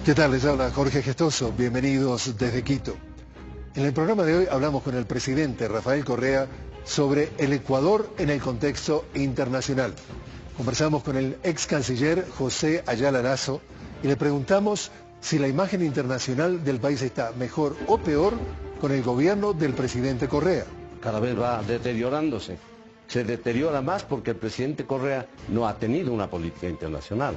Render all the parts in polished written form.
¿Qué tal? Les habla Jorge Gestoso. Bienvenidos desde Quito. En el programa de hoy hablamos con el presidente Rafael Correa sobre el Ecuador en el contexto internacional. Conversamos con el ex canciller José Ayala Lazo y le preguntamos si la imagen internacional del país está mejor o peor con el gobierno del presidente Correa. Cada vez va deteriorándose. Se deteriora más porque el presidente Correa no ha tenido una política internacional.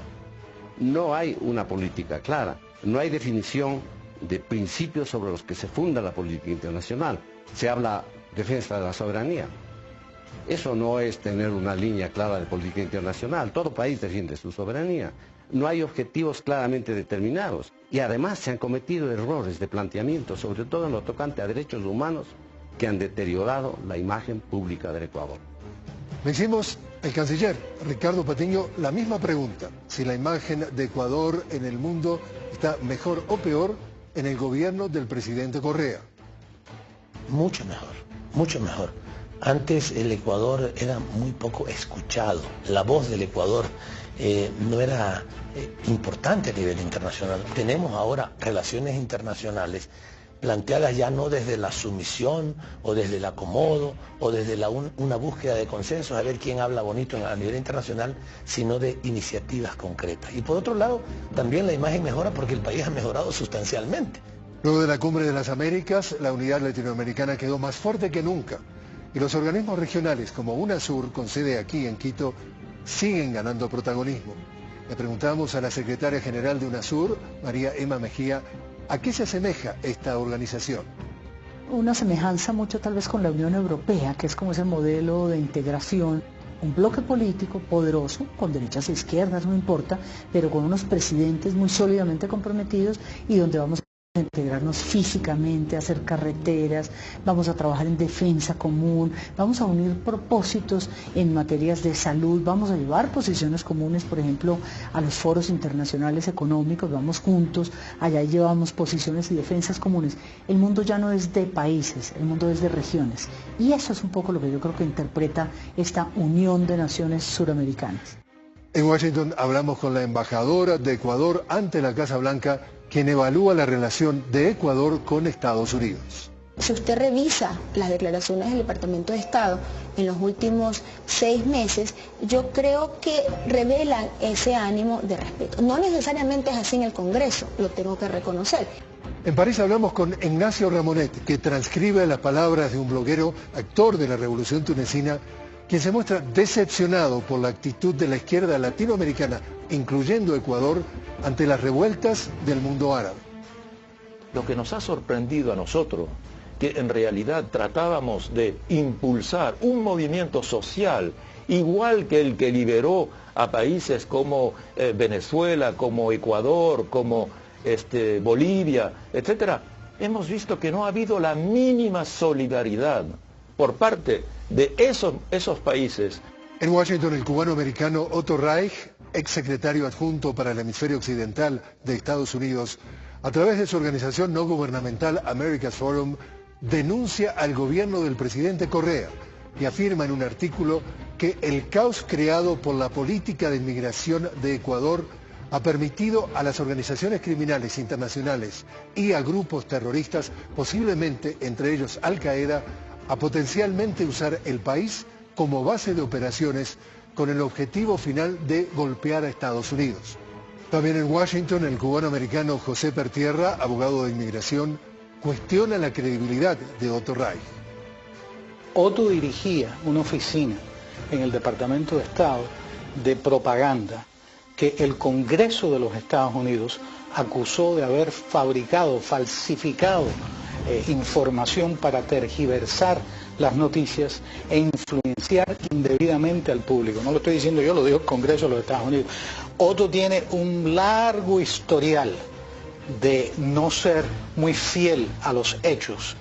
No hay una política clara, no hay definición de principios sobre los que se funda la política internacional. Se habla defensa de la soberanía. Eso no es tener una línea clara de política internacional. Todo país defiende su soberanía. No hay objetivos claramente determinados. Y además se han cometido errores de planteamiento, sobre todo en lo tocante a derechos humanos, que han deteriorado la imagen pública del Ecuador. Le hicimos al canciller Ricardo Patiño la misma pregunta, si la imagen de Ecuador en el mundo está mejor o peor en el gobierno del presidente Correa. Mucho mejor, mucho mejor. Antes el Ecuador era muy poco escuchado, la voz del Ecuador no era importante a nivel internacional. Tenemos ahora relaciones internacionales planteadas ya no desde la sumisión o desde el acomodo o desde una búsqueda de consensos a ver quién habla bonito a nivel internacional, sino de iniciativas concretas. Y por otro lado, también la imagen mejora porque el país ha mejorado sustancialmente. Luego de la Cumbre de las Américas, la unidad latinoamericana quedó más fuerte que nunca y los organismos regionales como UNASUR, con sede aquí en Quito, siguen ganando protagonismo. Le preguntamos a la secretaria general de UNASUR, María Emma Mejía, ¿a qué se asemeja esta organización? Una semejanza mucho tal vez con la Unión Europea, que es como ese modelo de integración, un bloque político poderoso, con derechas e izquierdas, no importa, pero con unos presidentes muy sólidamente comprometidos y donde vamos a integrarnos físicamente, a hacer carreteras, vamos a trabajar en defensa común, vamos a unir propósitos en materias de salud, vamos a llevar posiciones comunes, por ejemplo, a los foros internacionales económicos, vamos juntos, allá llevamos posiciones y defensas comunes. El mundo ya no es de países, el mundo es de regiones, y eso es un poco lo que yo creo que interpreta esta unión de naciones suramericanas. En Washington hablamos con la embajadora de Ecuador ante la Casa Blanca, quien evalúa la relación de Ecuador con Estados Unidos. Si usted revisa las declaraciones del Departamento de Estado en los últimos 6 meses, yo creo que revelan ese ánimo de respeto. No necesariamente es así en el Congreso, lo tengo que reconocer. En París hablamos con Ignacio Ramonet, que transcribe las palabras de un bloguero, actor de la Revolución Tunecina, quien se muestra decepcionado por la actitud de la izquierda latinoamericana, incluyendo Ecuador, ante las revueltas del mundo árabe. Lo que nos ha sorprendido a nosotros, que en realidad tratábamos de impulsar un movimiento social, igual que el que liberó a países como Venezuela, como Ecuador, como Bolivia, etc., hemos visto que no ha habido la mínima solidaridad por parte de esos países. En Washington, el cubano-americano Otto Reich, exsecretario adjunto para el hemisferio occidental de Estados Unidos, a través de su organización no gubernamental America's Forum, denuncia al gobierno del presidente Correa y afirma en un artículo que el caos creado por la política de inmigración de Ecuador ha permitido a las organizaciones criminales internacionales y a grupos terroristas, posiblemente entre ellos Al-Qaeda, a potencialmente usar el país como base de operaciones con el objetivo final de golpear a Estados Unidos. También en Washington, el cubano-americano José Pertierra, abogado de inmigración, cuestiona la credibilidad de Otto Reich. Otto dirigía una oficina en el Departamento de Estado de propaganda que el Congreso de los Estados Unidos acusó de haber fabricado, falsificado información para tergiversar las noticias e influenciar indebidamente al público. No lo estoy diciendo yo, lo dijo el Congreso de los Estados Unidos. Otto tiene un largo historial de no ser muy fiel a los hechos.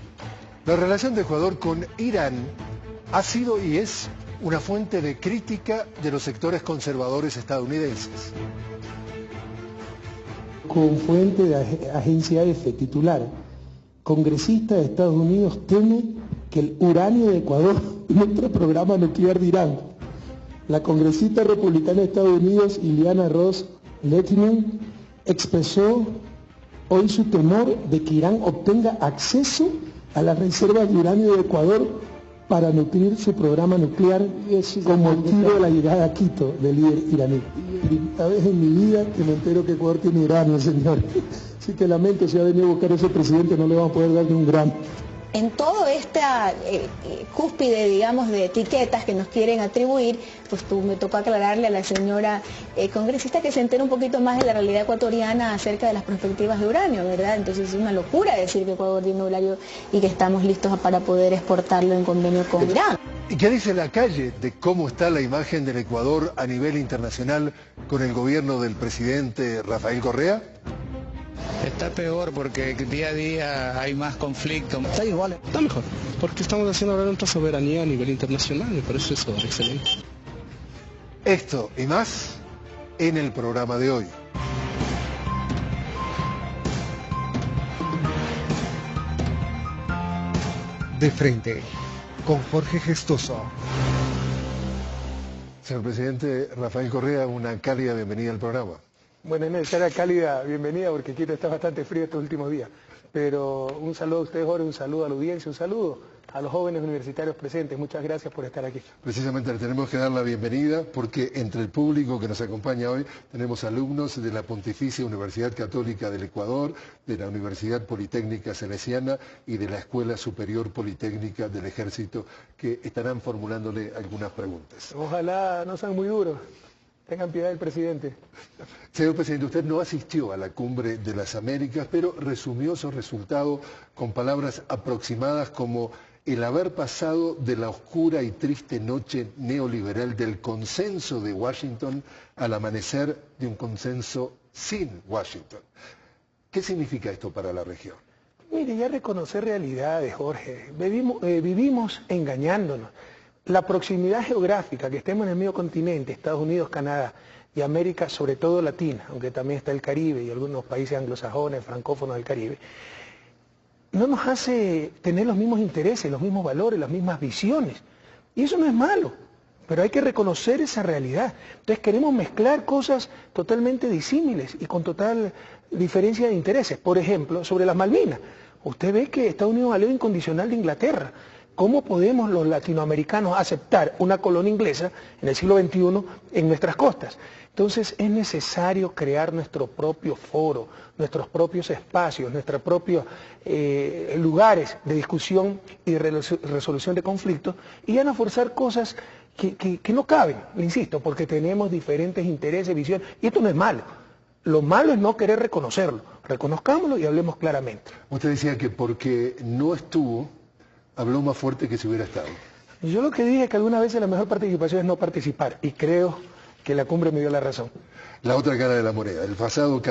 La relación de Ecuador con Irán ha sido y es una fuente de crítica de los sectores conservadores estadounidenses. Con fuente de agencia EFE titular, congresista de Estados Unidos teme que el uranio de Ecuador nutre programa nuclear de Irán. La congresista republicana de Estados Unidos, Ileana Ross Lehtinen, expresó Hoy su temor de que Irán obtenga acceso a las reservas de uranio de Ecuador para nutrir su programa nuclear con motivo de la llegada a Quito del líder iraní. Primera vez en mi vida que me entero que Ecuador tiene uranio, señor. Así que lamento, si ha venido a buscar a ese presidente no le vamos a poder dar ni un gramo. En toda esta cúspide, digamos, de etiquetas que nos quieren atribuir, pues me tocó aclararle a la señora congresista que se entere un poquito más de la realidad ecuatoriana acerca de las perspectivas de uranio, ¿verdad? Entonces es una locura decir que Ecuador tiene uranio y que estamos listos para poder exportarlo en convenio con Irán. ¿Y qué dice la calle de cómo está la imagen del Ecuador a nivel internacional con el gobierno del presidente Rafael Correa? Está peor porque día a día hay más conflicto. Está igual. Está mejor, porque estamos haciendo ahora nuestra soberanía a nivel internacional, me parece eso excelente. Esto y más en el programa de hoy. De frente, con Jorge Gestoso. Señor presidente Rafael Correa, una cálida bienvenida al programa. Bueno, es necesaria cálida bienvenida porque Quito está bastante frío estos últimos días. Pero un saludo a ustedes, Jorge, un saludo a la audiencia, un saludo a los jóvenes universitarios presentes. Muchas gracias por estar aquí. Precisamente le tenemos que dar la bienvenida porque entre el público que nos acompaña hoy tenemos alumnos de la Pontificia Universidad Católica del Ecuador, de la Universidad Politécnica Salesiana y de la Escuela Superior Politécnica del Ejército que estarán formulándole algunas preguntas. Ojalá no sean muy duros. Tengan piedad del presidente. Señor presidente, usted no asistió a la Cumbre de las Américas, pero resumió su resultado con palabras aproximadas como el haber pasado de la oscura y triste noche neoliberal del consenso de Washington al amanecer de un consenso sin Washington. ¿Qué significa esto para la región? Mire, ya reconocer realidades, Jorge. Vivimos engañándonos. La proximidad geográfica, que estemos en el medio continente, Estados Unidos, Canadá y América, sobre todo latina, aunque también está el Caribe y algunos países anglosajones, francófonos del Caribe, no nos hace tener los mismos intereses, los mismos valores, las mismas visiones. Y eso no es malo, pero hay que reconocer esa realidad. Entonces queremos mezclar cosas totalmente disímiles y con total diferencia de intereses. Por ejemplo, sobre las Malvinas. Usted ve que Estados Unidos aliado incondicional de Inglaterra. ¿Cómo podemos los latinoamericanos aceptar una colonia inglesa en el siglo XXI en nuestras costas? Entonces es necesario crear nuestro propio foro, nuestros propios espacios, nuestros propios lugares de discusión y de resolución de conflictos y ya no forzar cosas que no caben, le insisto, porque tenemos diferentes intereses, visiones, y esto no es malo. Lo malo es no querer reconocerlo. Reconozcámoslo y hablemos claramente. Usted decía que porque no estuvo, habló más fuerte que si hubiera estado. Yo lo que dije es que algunas veces la mejor participación es no participar, y creo que la cumbre me dio la razón. La otra cara de la moneda. El pasado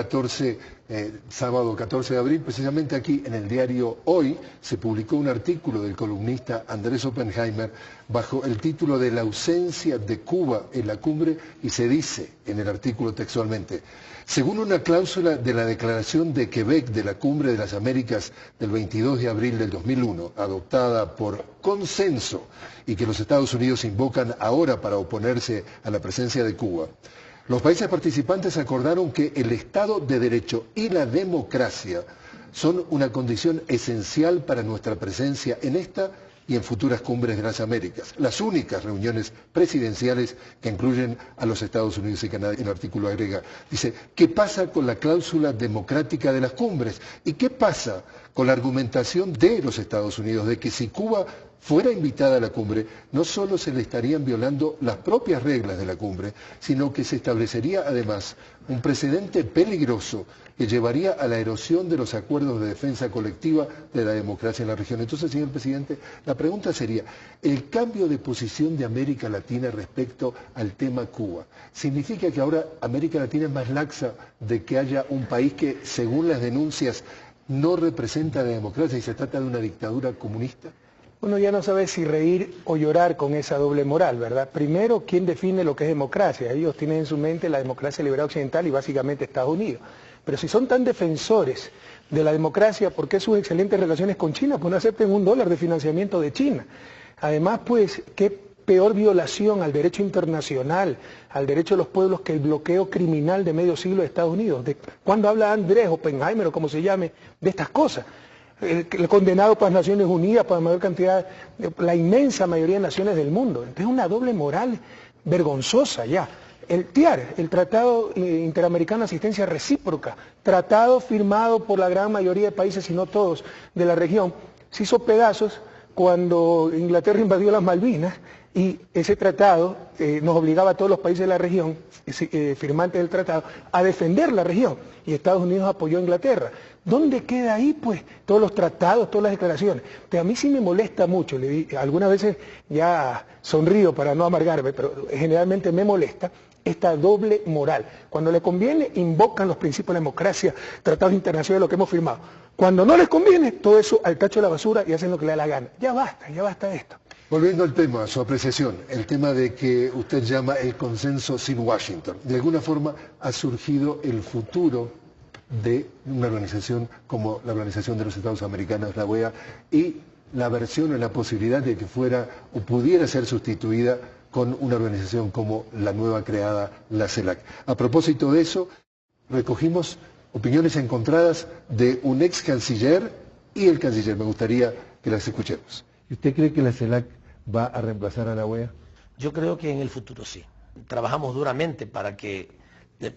sábado 14 de abril, precisamente aquí en el diario Hoy, se publicó un artículo del columnista Andrés Oppenheimer bajo el título de La ausencia de Cuba en la cumbre, y se dice en el artículo textualmente: según una cláusula de la Declaración de Quebec de la Cumbre de las Américas del 22 de abril del 2001, adoptada por consenso y que los Estados Unidos invocan ahora para oponerse a la presencia de Cuba, los países participantes acordaron que el Estado de Derecho y la democracia son una condición esencial para nuestra presencia en esta y en futuras cumbres de las Américas, las únicas reuniones presidenciales que incluyen a los Estados Unidos y Canadá. El artículo agrega, dice, ¿qué pasa con la cláusula democrática de las cumbres? ¿Y qué pasa con la argumentación de los Estados Unidos de que si Cuba fuera invitada a la cumbre, no solo se le estarían violando las propias reglas de la cumbre, sino que se establecería además un precedente peligroso que llevaría a la erosión de los acuerdos de defensa colectiva de la democracia en la región? Entonces, señor presidente, la pregunta sería, ¿el cambio de posición de América Latina respecto al tema Cuba significa que ahora América Latina es más laxa de que haya un país que, según las denuncias, no representa la democracia y se trata de una dictadura comunista? Uno ya no sabe si reír o llorar con esa doble moral, ¿verdad? Primero, ¿quién define lo que es democracia? Ellos tienen en su mente la democracia liberal occidental y básicamente Estados Unidos. Pero si son tan defensores de la democracia, ¿por qué sus excelentes relaciones con China? Pues no acepten $1 de financiamiento de China. Además, pues, qué peor violación al derecho internacional, al derecho de los pueblos, que el bloqueo criminal de medio siglo de Estados Unidos. Cuando habla Andrés Oppenheimer o como se llame de estas cosas. El condenado por las Naciones Unidas, por la mayor cantidad, la inmensa mayoría de naciones del mundo. Entonces una doble moral vergonzosa ya. El TIAR, el Tratado Interamericano de Asistencia Recíproca, tratado firmado por la gran mayoría de países, si no todos, de la región, se hizo pedazos cuando Inglaterra invadió las Malvinas, y ese tratado nos obligaba a todos los países de la región, firmantes del tratado, a defender la región, y Estados Unidos apoyó a Inglaterra. ¿Dónde queda ahí, pues, todos los tratados, todas las declaraciones? Entonces, a mí sí me molesta mucho, algunas veces ya sonrío para no amargarme, pero generalmente me molesta esta doble moral. Cuando le conviene, invocan los principios de la democracia, tratados internacionales, lo que hemos firmado. Cuando no les conviene, todo eso al tacho de la basura y hacen lo que le da la gana. Ya basta de esto. Volviendo al tema, su apreciación, el tema de que usted llama el consenso sin Washington. De alguna forma ha surgido el futuro de una organización como la Organización de los Estados Americanos, la OEA, y la versión o la posibilidad de que fuera o pudiera ser sustituida con una organización como la nueva creada, la CELAC. A propósito de eso, recogimos opiniones encontradas de un ex canciller y el canciller. Me gustaría que las escuchemos. ¿Y usted cree que la CELAC va a reemplazar a la OEA? Yo creo que en el futuro sí. Trabajamos duramente para que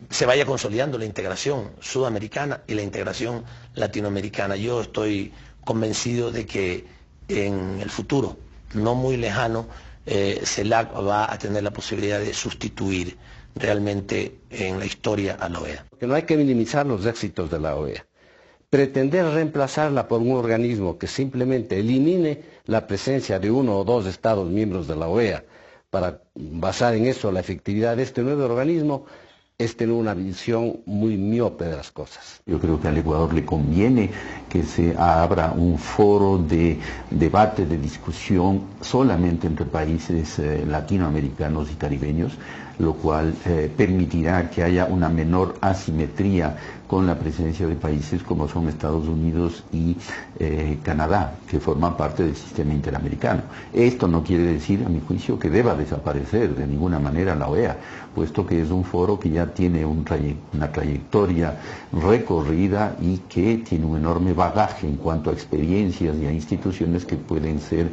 se vaya consolidando la integración sudamericana y la integración latinoamericana. Yo estoy convencido de que en el futuro, no muy lejano, CELAC va a tener la posibilidad de sustituir realmente en la historia a la OEA. Que no hay que minimizar los éxitos de la OEA. Pretender reemplazarla por un organismo que simplemente elimine la presencia de uno o dos Estados miembros de la OEA para basar en eso la efectividad de este nuevo organismo es tener una visión muy miope de las cosas. Yo creo que al Ecuador le conviene que se abra un foro de debate, de discusión solamente entre países latinoamericanos y caribeños, lo cual permitirá que haya una menor asimetría con la presencia de países como son Estados Unidos y Canadá, que forman parte del sistema interamericano. Esto no quiere decir, a mi juicio, que deba desaparecer de ninguna manera la OEA, puesto que es un foro que ya tiene una trayectoria recorrida y que tiene un enorme bagaje en cuanto a experiencias y a instituciones que pueden ser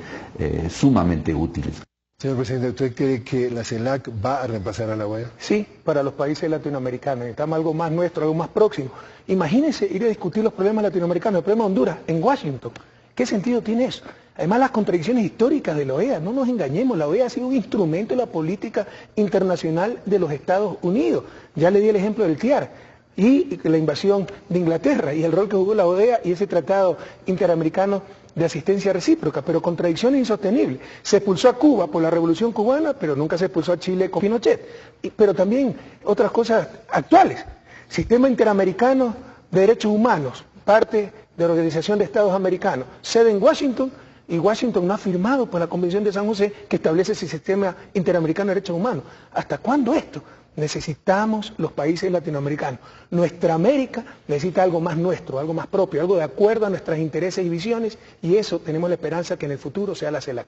sumamente útiles. Señor presidente, ¿usted cree que la CELAC va a reemplazar a la OEA? Sí, para los países latinoamericanos. Necesitamos algo más nuestro, algo más próximo. Imagínense ir a discutir los problemas latinoamericanos, el problema de Honduras, en Washington. ¿Qué sentido tiene eso? Además, las contradicciones históricas de la OEA, no nos engañemos, la OEA ha sido un instrumento de la política internacional de los Estados Unidos. Ya le di el ejemplo del TIAR y la invasión de Inglaterra y el rol que jugó la OEA y ese tratado interamericano de asistencia recíproca, pero contradicciones insostenibles. Se expulsó a Cuba por la Revolución Cubana, pero nunca se expulsó a Chile con Pinochet. Pero también otras cosas actuales. Sistema Interamericano de Derechos Humanos, parte de la Organización de Estados Americanos, sede en Washington, y Washington no ha firmado por la Convención de San José que establece ese Sistema Interamericano de Derechos Humanos. ¿Hasta cuándo esto? Necesitamos los países latinoamericanos. Nuestra América necesita algo más nuestro, algo más propio, algo de acuerdo a nuestros intereses y visiones, y eso tenemos la esperanza que en el futuro sea la CELAC.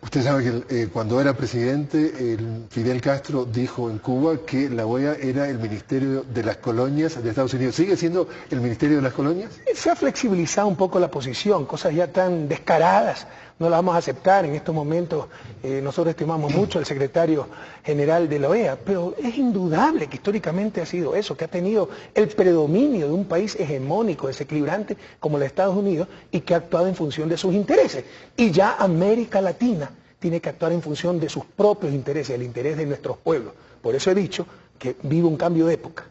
Usted sabe que cuando era presidente, Fidel Castro dijo en Cuba que la OEA era el Ministerio de las Colonias de Estados Unidos. ¿Sigue siendo el Ministerio de las Colonias? Se ha flexibilizado un poco la posición, cosas ya tan descaradas no las vamos a aceptar en estos momentos. Nosotros estimamos mucho al secretario general de la OEA, pero es indudable que históricamente ha sido eso, que ha tenido el predominio de un país hegemónico, desequilibrante como los Estados Unidos, y que ha actuado en función de sus intereses. Y ya América Latina tiene que actuar en función de sus propios intereses, el interés de nuestros pueblos. Por eso he dicho que vive un cambio de época,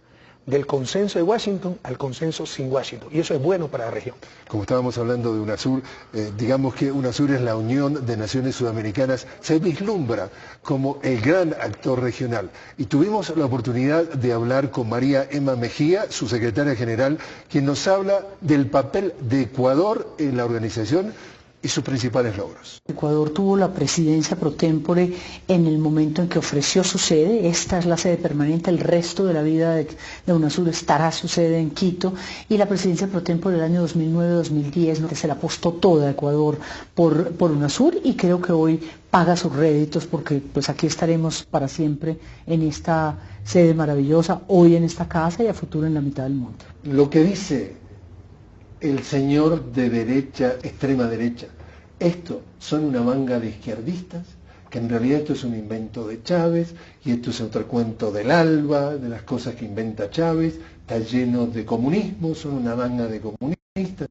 del consenso de Washington al consenso sin Washington, y eso es bueno para la región. Como estábamos hablando de UNASUR, digamos que UNASUR es la Unión de Naciones Sudamericanas, se vislumbra como el gran actor regional. Y tuvimos la oportunidad de hablar con María Emma Mejía, su secretaria general, quien nos habla del papel de Ecuador en la organización y sus principales logros. Ecuador tuvo la presidencia pro tempore en el momento en que ofreció su sede. Esta es la sede permanente, el resto de la vida de UNASUR estará su sede en Quito, y la presidencia pro tempore del año 2009-2010, ¿no?, que se la apostó toda Ecuador por UNASUR, y creo que hoy paga sus réditos, porque pues aquí estaremos para siempre en esta sede maravillosa, hoy en esta casa y a futuro en la mitad del mundo. Lo que dice el señor de derecha, extrema derecha, esto son una manga de izquierdistas, que en realidad esto es un invento de Chávez, y esto es otro cuento del ALBA, de las cosas que inventa Chávez, está lleno de comunismo, son una manga de comunistas,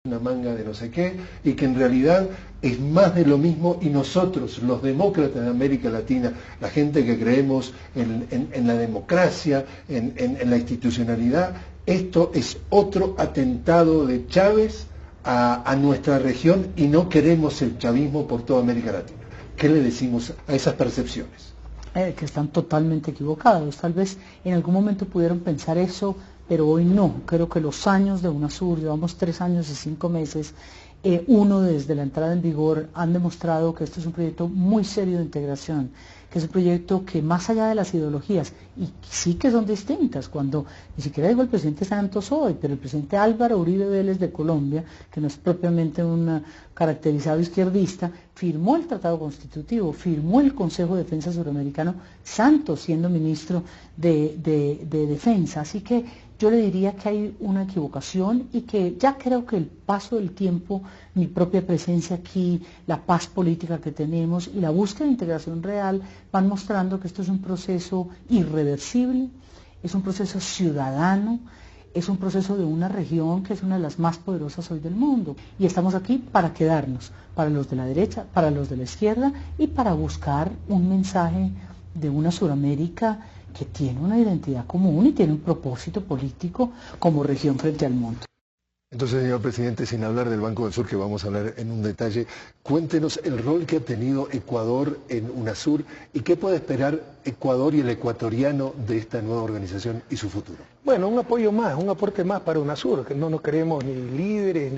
una manga de no sé qué, y que en realidad es más de lo mismo, y nosotros, los demócratas de América Latina, la gente que creemos en la democracia, en la institucionalidad, esto es otro atentado de Chávez a nuestra región, y no queremos el chavismo por toda América Latina. ¿Qué le decimos a esas percepciones? Que están totalmente equivocados. Tal vez en algún momento pudieron pensar eso, pero hoy no. Creo que los años de UNASUR, llevamos 3 años y 5 meses, uno desde la entrada en vigor, han demostrado que esto es un proyecto muy serio de integración, que es un proyecto que más allá de las ideologías, y sí que son distintas, cuando ni siquiera digo el presidente Santos hoy, pero el presidente Álvaro Uribe Vélez de Colombia, que no es propiamente un caracterizado izquierdista, firmó el Tratado Constitutivo, firmó el Consejo de Defensa Suramericano, Santos siendo ministro de Defensa. Así que yo le diría que hay una equivocación, y que ya creo que el paso del tiempo, mi propia presencia aquí, la paz política que tenemos y la búsqueda de integración real van mostrando que esto es un proceso irreversible, es un proceso ciudadano, es un proceso de una región que es una de las más poderosas hoy del mundo. Y estamos aquí para quedarnos, para los de la derecha, para los de la izquierda, y para buscar un mensaje de una Suramérica que tiene una identidad común y tiene un propósito político como región frente al mundo. Entonces, señor presidente, sin hablar del Banco del Sur, que vamos a hablar en un detalle, cuéntenos el rol que ha tenido Ecuador en UNASUR y qué puede esperar Ecuador y el ecuatoriano de esta nueva organización y su futuro. Bueno, un apoyo más, un aporte más para UNASUR, que no nos queremos ni líderes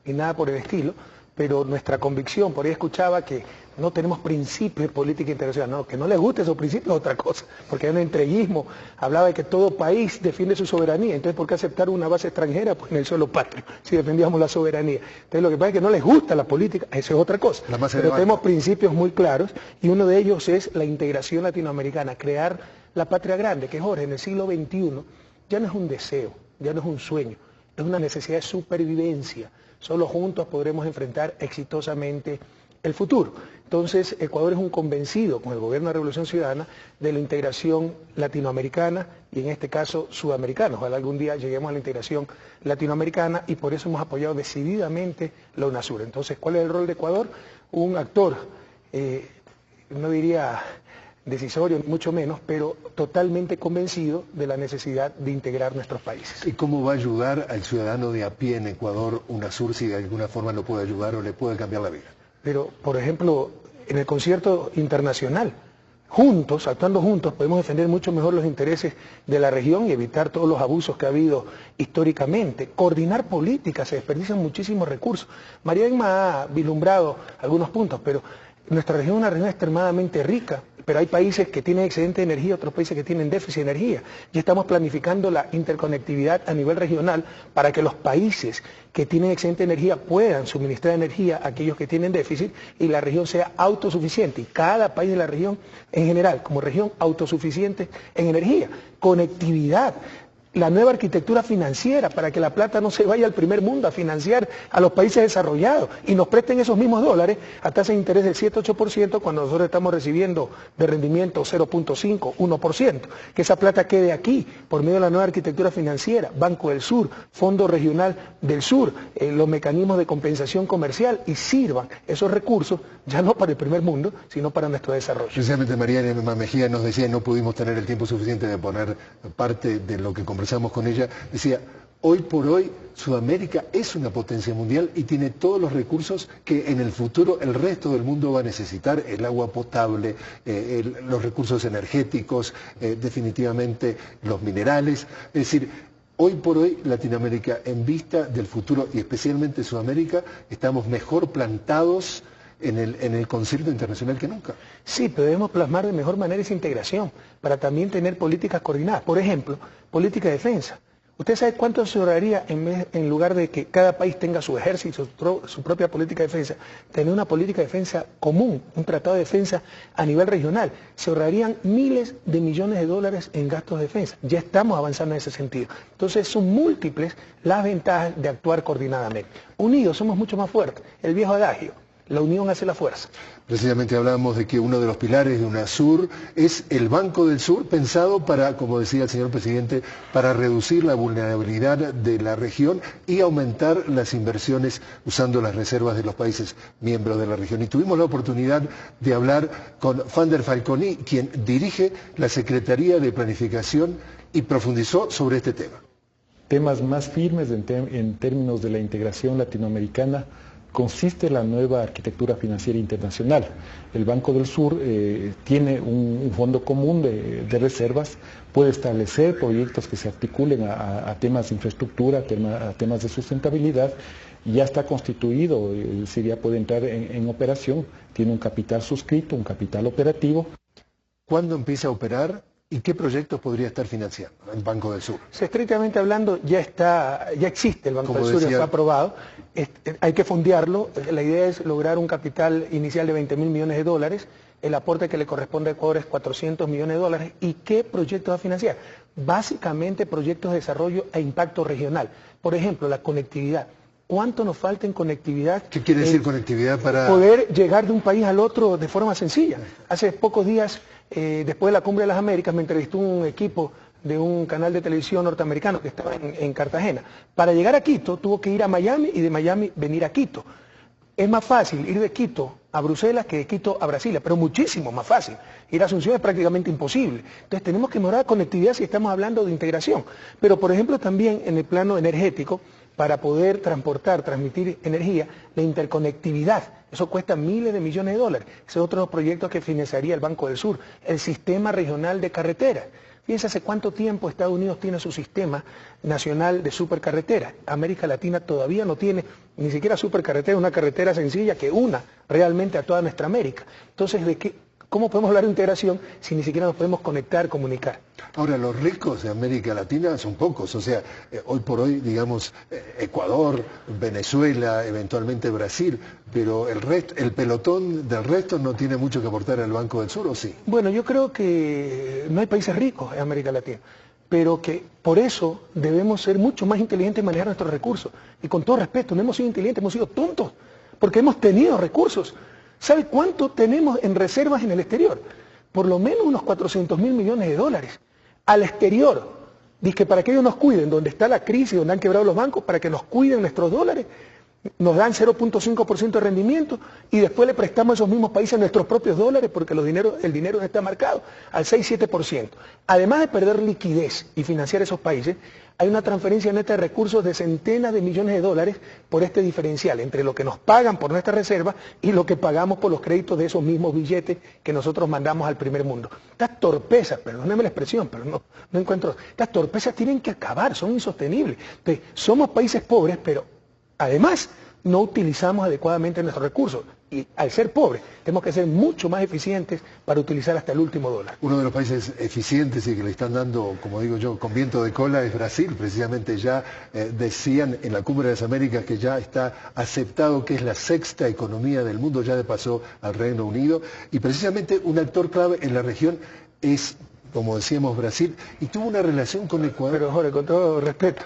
ni nada por el estilo, pero nuestra convicción, por ahí escuchaba que no tenemos principios de política internacional, no, que no les guste esos principios es otra cosa, porque hay un entreguismo, hablaba de que todo país defiende su soberanía, entonces ¿por qué aceptar una base extranjera? Pues en el suelo patrio, si defendíamos la soberanía. Entonces lo que pasa es que no les gusta la política, eso es otra cosa, pero tenemos principios muy claros, y uno de ellos es la integración latinoamericana, crear la patria grande, que Jorge, en el siglo XXI ya no es un deseo, ya no es un sueño, es una necesidad de supervivencia. Solo juntos podremos enfrentar exitosamente el futuro. Entonces, Ecuador es un convencido, con el Gobierno de Revolución Ciudadana, de la integración latinoamericana y en este caso sudamericana. Ojalá algún día lleguemos a la integración latinoamericana, y por eso hemos apoyado decididamente la UNASUR. Entonces, ¿cuál es el rol de Ecuador? Un actor, no diría decisorio, mucho menos, pero totalmente convencido de la necesidad de integrar nuestros países. ¿Y cómo va a ayudar al ciudadano de a pie en Ecuador UNASUR, si de alguna forma lo puede ayudar o le puede cambiar la vida? Pero, por ejemplo, en el concierto internacional, juntos, actuando juntos, podemos defender mucho mejor los intereses de la región y evitar todos los abusos que ha habido históricamente. Coordinar políticas, se desperdician muchísimos recursos. María Emma ha vislumbrado algunos puntos, pero nuestra región es una región extremadamente rica, pero hay países que tienen excedente de energía, otros países que tienen déficit de energía. Y estamos planificando la interconectividad a nivel regional para que los países que tienen excedente de energía puedan suministrar energía a aquellos que tienen déficit y la región sea autosuficiente. Y cada país de la región en general, como región autosuficiente en energía. Conectividad. La nueva arquitectura financiera para que la plata no se vaya al primer mundo a financiar a los países desarrollados y nos presten esos mismos dólares a tasa de interés del 7-8% cuando nosotros estamos recibiendo de rendimiento 0.5, 1%. Que esa plata quede aquí por medio de la nueva arquitectura financiera, Banco del Sur, Fondo Regional del Sur, los mecanismos de compensación comercial, y sirvan esos recursos ya no para el primer mundo, sino para nuestro desarrollo. Precisamente María Emma Mejía nos decía, y no pudimos tener el tiempo suficiente de poner parte de lo que conversamos con ella, decía, hoy por hoy Sudamérica es una potencia mundial y tiene todos los recursos que en el futuro el resto del mundo va a necesitar, el agua potable, los recursos energéticos, definitivamente los minerales, es decir, Hoy por hoy, Latinoamérica, en vista del futuro, y especialmente Sudamérica, estamos mejor plantados en el concierto internacional que nunca. Sí, pero debemos plasmar de mejor manera esa integración, para también tener políticas coordinadas. Por ejemplo, política de defensa. ¿Usted sabe cuánto se ahorraría en lugar de que cada país tenga su ejército, su propia política de defensa, tener una política de defensa común, un tratado de defensa a nivel regional? Se ahorrarían miles de millones de dólares en gastos de defensa. Ya estamos avanzando en ese sentido. Entonces son múltiples las ventajas de actuar coordinadamente. Unidos somos mucho más fuertes. El viejo adagio, la unión hace la fuerza. Precisamente hablábamos de que uno de los pilares de UNASUR es el Banco del Sur, pensado para, como decía el señor presidente, para reducir la vulnerabilidad de la región y aumentar las inversiones usando las reservas de los países miembros de la región. Y tuvimos la oportunidad de hablar con Fander Falconi, quien dirige la Secretaría de Planificación, y profundizó sobre este tema. Temas más firmes en términos de la integración latinoamericana consiste la nueva arquitectura financiera internacional. El Banco del Sur tiene un fondo común de reservas, puede establecer proyectos que se articulen a temas de infraestructura, a temas de sustentabilidad, y ya está constituido, ya puede entrar en operación, tiene un capital suscrito, un capital operativo. ¿Cuándo empieza a operar? ¿Y qué proyectos podría estar financiando el Banco del Sur? Estrictamente hablando, ya existe el Banco del Sur, ya está aprobado. Hay que fondearlo. La idea es lograr un capital inicial de 20.000 millones de dólares. El aporte que le corresponde a Ecuador es 400 millones de dólares. ¿Y qué proyectos va a financiar? Básicamente proyectos de desarrollo e impacto regional. Por ejemplo, la conectividad. ¿Cuánto nos falta en conectividad? ¿Qué quiere decir conectividad para...? Poder llegar de un país al otro de forma sencilla. Hace pocos días, después de la Cumbre de las Américas, me entrevistó un equipo de un canal de televisión norteamericano que estaba en Cartagena. Para llegar a Quito tuvo que ir a Miami y de Miami venir a Quito. Es más fácil ir de Quito a Bruselas que de Quito a Brasilia, pero muchísimo más fácil. Ir a Asunción es prácticamente imposible. Entonces tenemos que mejorar la conectividad si estamos hablando de integración. Pero por ejemplo también en el plano energético, para poder transmitir energía, la interconectividad. Eso cuesta miles de millones de dólares. Ese es otro de los proyectos que financiaría el Banco del Sur. El sistema regional de carreteras. Fíjense hace cuánto tiempo Estados Unidos tiene su sistema nacional de supercarreteras. América Latina todavía no tiene ni siquiera supercarretera, una carretera sencilla que una realmente a toda nuestra América. Entonces, ¿cómo podemos hablar de integración si ni siquiera nos podemos conectar, comunicar? Ahora, los ricos de América Latina son pocos, o sea, hoy por hoy, digamos, Ecuador, Venezuela, eventualmente Brasil, pero el pelotón del resto no tiene mucho que aportar al Banco del Sur, ¿o sí? Bueno, yo creo que no hay países ricos en América Latina, pero que por eso debemos ser mucho más inteligentes en manejar nuestros recursos. Y con todo respeto, no hemos sido inteligentes, hemos sido tontos, porque hemos tenido recursos. ¿Sabe cuánto tenemos en reservas en el exterior? Por lo menos unos 400.000 millones de dólares. Al exterior. Dice que para que ellos nos cuiden, donde está la crisis, donde han quebrado los bancos, para que nos cuiden nuestros dólares, nos dan 0.5% de rendimiento y después le prestamos a esos mismos países nuestros propios dólares porque el dinero está marcado al 6-7%. Además de perder liquidez y financiar esos países, hay una transferencia neta de recursos de centenas de millones de dólares por este diferencial entre lo que nos pagan por nuestra reserva y lo que pagamos por los créditos de esos mismos billetes que nosotros mandamos al primer mundo. Estas torpezas, perdónenme la expresión, pero no encuentro, estas torpezas tienen que acabar, son insostenibles. Entonces, somos países pobres, pero además no utilizamos adecuadamente nuestros recursos. Y al ser pobres, tenemos que ser mucho más eficientes para utilizar hasta el último dólar. Uno de los países eficientes y que le están dando, como digo yo, con viento de cola es Brasil. Precisamente ya decían en la Cumbre de las Américas que ya está aceptado que es la sexta economía del mundo, ya pasó al Reino Unido. Y precisamente un actor clave en la región es, como decíamos, Brasil. Y tuvo una relación con Ecuador. Pero Jorge, con todo respeto,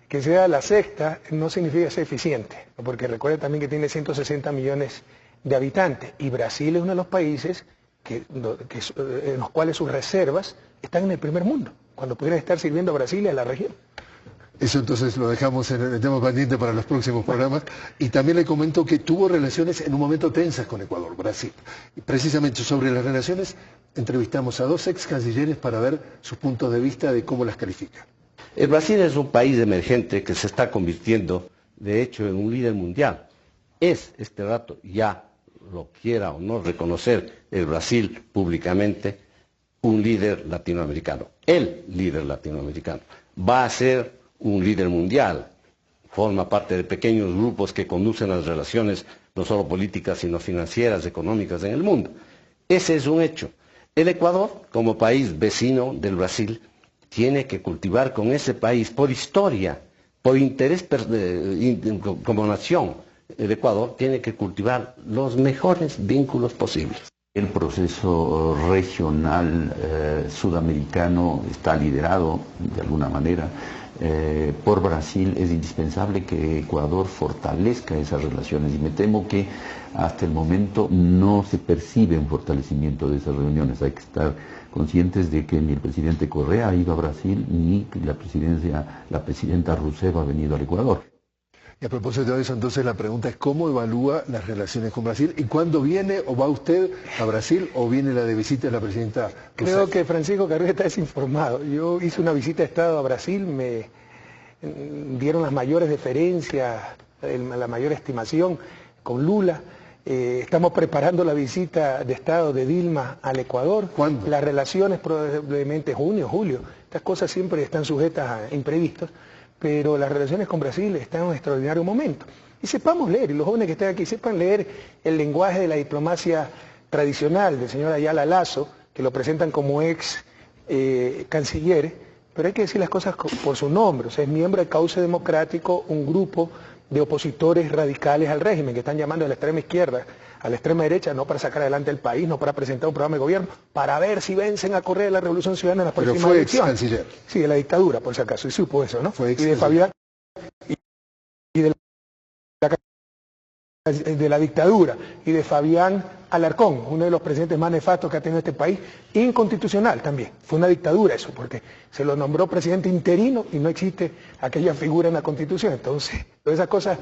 que sea la sexta no significa ser eficiente, porque recuerda también que tiene 160 millones de habitantes y Brasil es uno de los países en los cuales sus reservas están en el primer mundo, cuando pudieran estar sirviendo a Brasil y a la región. Eso entonces lo dejamos en el tema pendiente para los próximos programas. Y también le comento que tuvo relaciones en un momento tensas con Ecuador, Brasil. Y precisamente sobre las relaciones entrevistamos a dos ex cancilleres para ver sus puntos de vista de cómo las califican. El Brasil es un país emergente que se está convirtiendo, de hecho, en un líder mundial. Es este rato, ya lo quiera o no reconocer el Brasil públicamente, un líder latinoamericano. El líder latinoamericano. Va a ser un líder mundial, forma parte de pequeños grupos que conducen las relaciones no solo políticas sino financieras, económicas en el mundo. Ese es un hecho. El Ecuador, como país vecino del Brasil, tiene que cultivar con ese país, por historia, por interés como nación, el Ecuador tiene que cultivar los mejores vínculos posibles. El proceso regional sudamericano está liderado de alguna manera por Brasil. Es indispensable que Ecuador fortalezca esas relaciones y me temo que hasta el momento no se percibe un fortalecimiento de esas reuniones. Hay que estar conscientes de que ni el presidente Correa ha ido a Brasil ni la presidenta Rousseff ha venido al Ecuador. Y a propósito de eso, entonces la pregunta es ¿cómo evalúa las relaciones con Brasil? ¿Y cuándo viene o va usted a Brasil o viene la de visita de la presidenta Rousseff? Creo que Francisco Carrillo está desinformado. Yo hice una visita de Estado a Brasil, me dieron las mayores deferencias, la mayor estimación con Lula. Estamos preparando la visita de Estado de Dilma al Ecuador. ¿Cuándo? Las relaciones probablemente junio, julio. Estas cosas siempre están sujetas a imprevistos. Pero las relaciones con Brasil están en un extraordinario momento. Y sepamos leer, y los jóvenes que estén aquí sepan leer el lenguaje de la diplomacia tradicional del señor Ayala Lasso, que lo presentan como ex canciller, pero hay que decir las cosas por su nombre. O sea, es miembro del Cauce Democrático, un grupo de opositores radicales al régimen, que están llamando a la extrema izquierda, a la extrema derecha, no para sacar adelante el país, no para presentar un programa de gobierno, para ver si vencen a correr la Revolución Ciudadana en las próximas elecciones. Pero fue ex canciller. Sí, de la dictadura, por si acaso, y supo eso, ¿no? Fue ex y de Fabián, y de la dictadura, y de Fabián Alarcón, uno de los presidentes más nefastos que ha tenido este país, inconstitucional también. Fue una dictadura eso, porque se lo nombró presidente interino y no existe aquella figura en la Constitución. Entonces, todas esas cosas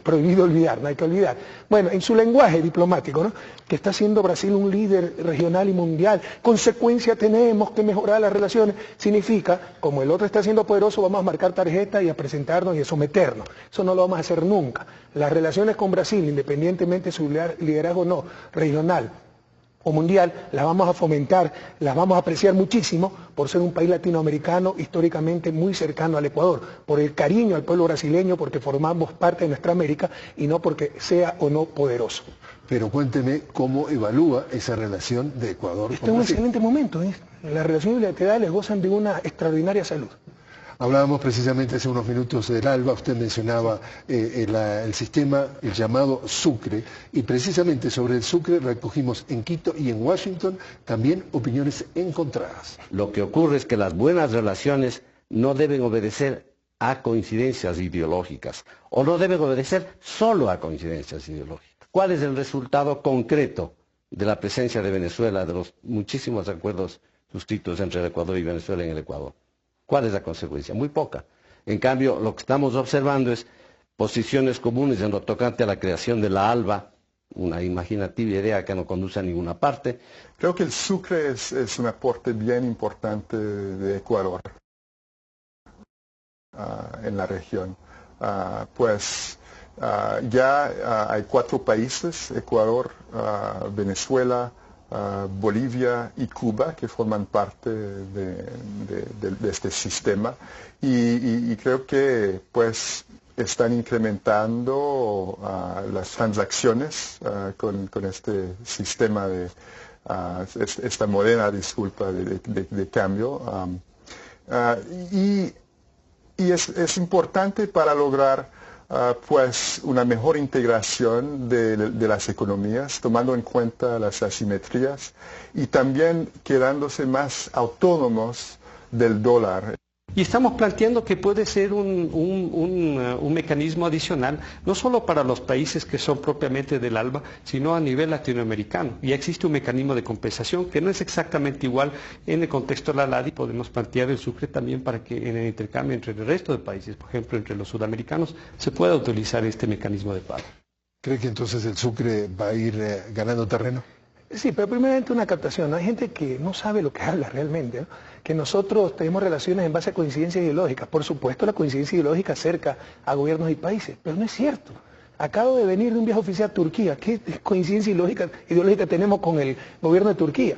prohibido olvidar, no hay que olvidar. Bueno, en su lenguaje diplomático, ¿no? Que está siendo Brasil un líder regional y mundial, consecuencia tenemos que mejorar las relaciones, significa, como el otro está siendo poderoso, vamos a marcar tarjeta y a presentarnos y a someternos. Eso no lo vamos a hacer nunca. Las relaciones con Brasil, independientemente de su liderazgo o no, regional o mundial, las vamos a fomentar, las vamos a apreciar muchísimo por ser un país latinoamericano históricamente muy cercano al Ecuador, por el cariño al pueblo brasileño, porque formamos parte de nuestra América y no porque sea o no poderoso. Pero cuénteme cómo evalúa esa relación de Ecuador con Brasil. Está en un excelente momento, ¿eh? Las relaciones bilaterales gozan de una extraordinaria salud. Hablábamos precisamente hace unos minutos del ALBA, usted mencionaba el sistema, el llamado Sucre, y precisamente sobre el Sucre recogimos en Quito y en Washington también opiniones encontradas. Lo que ocurre es que las buenas relaciones no deben obedecer a coincidencias ideológicas, o no deben obedecer solo a coincidencias ideológicas. ¿Cuál es el resultado concreto de la presencia de Venezuela, de los muchísimos acuerdos suscritos entre el Ecuador y Venezuela en el Ecuador? ¿Cuál es la consecuencia? Muy poca. En cambio, lo que estamos observando es posiciones comunes en lo tocante a la creación de la ALBA, una imaginativa idea que no conduce a ninguna parte. Creo que el Sucre es un aporte bien importante de Ecuador en la región. Ya hay 4 países, Ecuador, Venezuela, Bolivia y Cuba, que forman parte de este sistema y creo que pues están incrementando las transacciones con este sistema de esta moderna disculpa de cambio y es importante para lograr pues una mejor integración de las economías, tomando en cuenta las asimetrías y también quedándose más autónomos del dólar. Y estamos planteando que puede ser un mecanismo adicional, no solo para los países que son propiamente del ALBA, sino a nivel latinoamericano. Y existe un mecanismo de compensación que no es exactamente igual en el contexto de la LADI. Podemos plantear el Sucre también para que en el intercambio entre el resto de países, por ejemplo entre los sudamericanos, se pueda utilizar este mecanismo de pago. ¿Cree que entonces el Sucre va a ir ganando terreno? Sí, pero primeramente una captación. Hay gente que no sabe lo que habla realmente, ¿no? Que nosotros tenemos relaciones en base a coincidencias ideológicas. Por supuesto, la coincidencia ideológica acerca a gobiernos y países, pero no es cierto. Acabo de venir de un viaje oficial a Turquía. ¿Qué coincidencia ideológica tenemos con el gobierno de Turquía?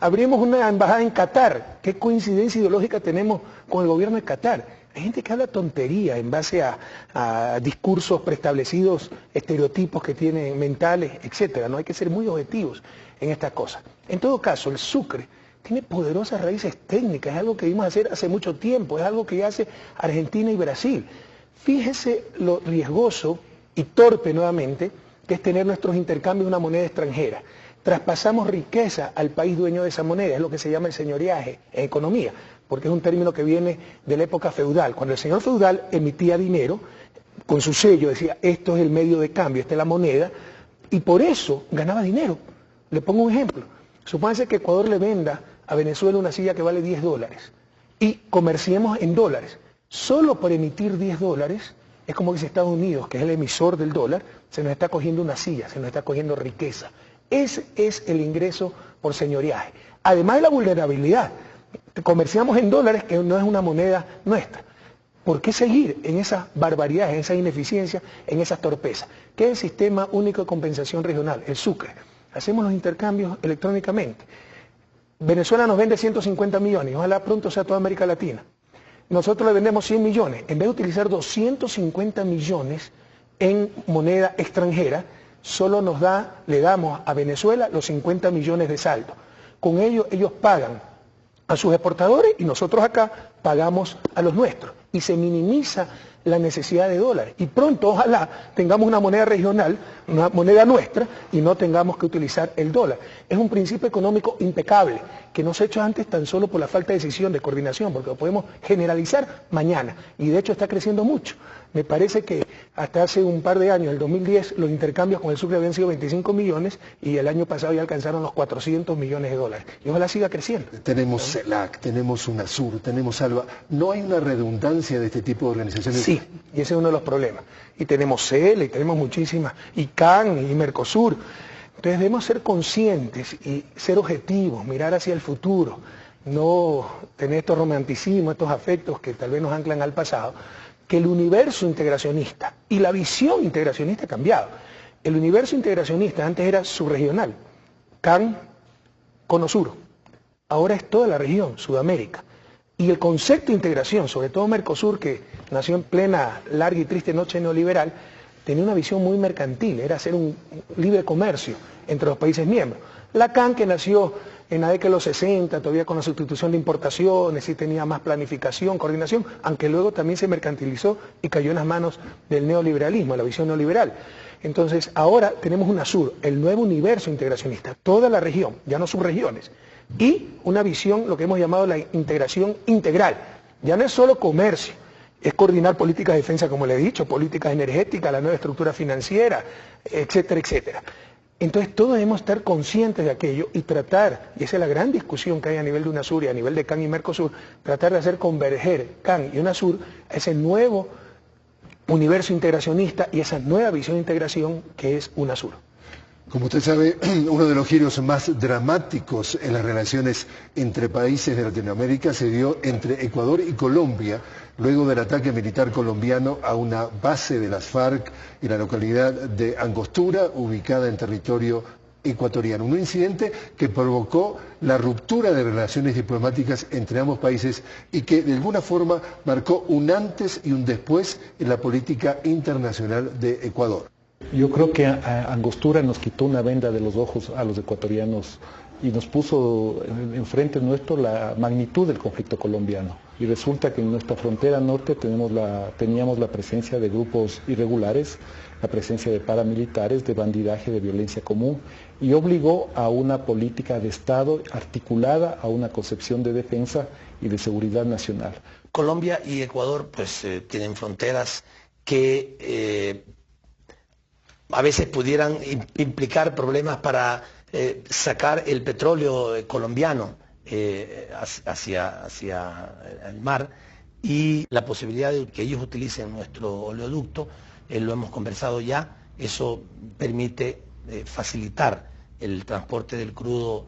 Abrimos una embajada en Qatar. ¿Qué coincidencia ideológica tenemos con el gobierno de Qatar? Hay gente que habla tontería en base a discursos preestablecidos, estereotipos que tienen mentales, etcétera. No hay que ser muy objetivos en estas cosas. En todo caso, el Sucre tiene poderosas raíces técnicas, es algo que vimos hacer hace mucho tiempo, es algo que hace Argentina y Brasil. Fíjese lo riesgoso y torpe nuevamente que es tener nuestros intercambios de una moneda extranjera. Traspasamos riqueza al país dueño de esa moneda, es lo que se llama el señoriaje en economía, porque es un término que viene de la época feudal. Cuando el señor feudal emitía dinero, con su sello decía, esto es el medio de cambio, esta es la moneda, y por eso ganaba dinero. Le pongo un ejemplo. Supónganse que Ecuador le venda a Venezuela una silla que vale $10 y comerciemos en dólares. Solo por emitir $10, es como que si Estados Unidos, que es el emisor del dólar, se nos está cogiendo una silla, se nos está cogiendo riqueza. Ese es el ingreso por señoriaje. Además de la vulnerabilidad, comerciamos en dólares que no es una moneda nuestra. ¿Por qué seguir en esas barbaridades, en esa ineficiencia, en esas torpezas? ¿Qué es el Sistema Único de Compensación Regional, el Sucre? Hacemos los intercambios electrónicamente. Venezuela nos vende 150 millones, ojalá pronto sea toda América Latina. Nosotros le vendemos 100 millones. En vez de utilizar 250 millones en moneda extranjera, solo le damos a Venezuela los 50 millones de saldo. Con ello ellos pagan a sus exportadores y nosotros acá pagamos a los nuestros. Y se minimiza la necesidad de dólares. Y pronto, ojalá, tengamos una moneda regional, una moneda nuestra, y no tengamos que utilizar el dólar. Es un principio económico impecable, que no se ha hecho antes tan solo por la falta de decisión, de coordinación, porque lo podemos generalizar mañana. Y de hecho está creciendo mucho. Me parece que hasta hace un par de años, el 2010, los intercambios con el Sucre habían sido 25 millones y el año pasado ya alcanzaron los 400 millones de dólares. Y ojalá siga creciendo. Tenemos CELAC, tenemos UNASUR, tenemos ALBA. ¿No hay una redundancia de este tipo de organizaciones? Sí, y ese es uno de los problemas. Y tenemos CELA, y tenemos muchísimas, y CAN, y Mercosur. Entonces debemos ser conscientes y ser objetivos, mirar hacia el futuro, no tener estos romanticismos, estos afectos que tal vez nos anclan al pasado, que el universo integracionista y la visión integracionista ha cambiado. El universo integracionista antes era subregional, CAN, Cono Sur, ahora es toda la región, Sudamérica. Y el concepto de integración, sobre todo Mercosur, que nació en plena larga y triste noche neoliberal, tenía una visión muy mercantil, era hacer un libre comercio entre los países miembros. La CAN, que nació en la década de los 60, todavía con la sustitución de importaciones, sí tenía más planificación, coordinación, aunque luego también se mercantilizó y cayó en las manos del neoliberalismo, la visión neoliberal. Entonces, ahora tenemos UNASUR, el nuevo universo integracionista, toda la región, ya no subregiones, y una visión, lo que hemos llamado la integración integral. Ya no es solo comercio, es coordinar políticas de defensa, como le he dicho, políticas energéticas, la nueva estructura financiera, etcétera, etcétera. Entonces todos debemos estar conscientes de aquello y tratar, y esa es la gran discusión que hay a nivel de UNASUR y a nivel de CAN y Mercosur, tratar de hacer converger CAN y UNASUR a ese nuevo universo integracionista y esa nueva visión de integración que es UNASUR. Como usted sabe, uno de los giros más dramáticos en las relaciones entre países de Latinoamérica se dio entre Ecuador y Colombia, luego del ataque militar colombiano a una base de las FARC en la localidad de Angostura, ubicada en territorio ecuatoriano. Un incidente que provocó la ruptura de relaciones diplomáticas entre ambos países y que de alguna forma marcó un antes y un después en la política internacional de Ecuador. Yo creo que Angostura nos quitó una venda de los ojos a los ecuatorianos y nos puso enfrente nuestro la magnitud del conflicto colombiano. Y resulta que en nuestra frontera norte teníamos la presencia de grupos irregulares, la presencia de paramilitares, de bandidaje, de violencia común, y obligó a una política de Estado articulada a una concepción de defensa y de seguridad nacional. Colombia y Ecuador pues tienen fronteras que a veces pudieran implicar problemas para sacar el petróleo colombiano hacia el mar, y la posibilidad de que ellos utilicen nuestro oleoducto, lo hemos conversado ya, eso permite facilitar el transporte del crudo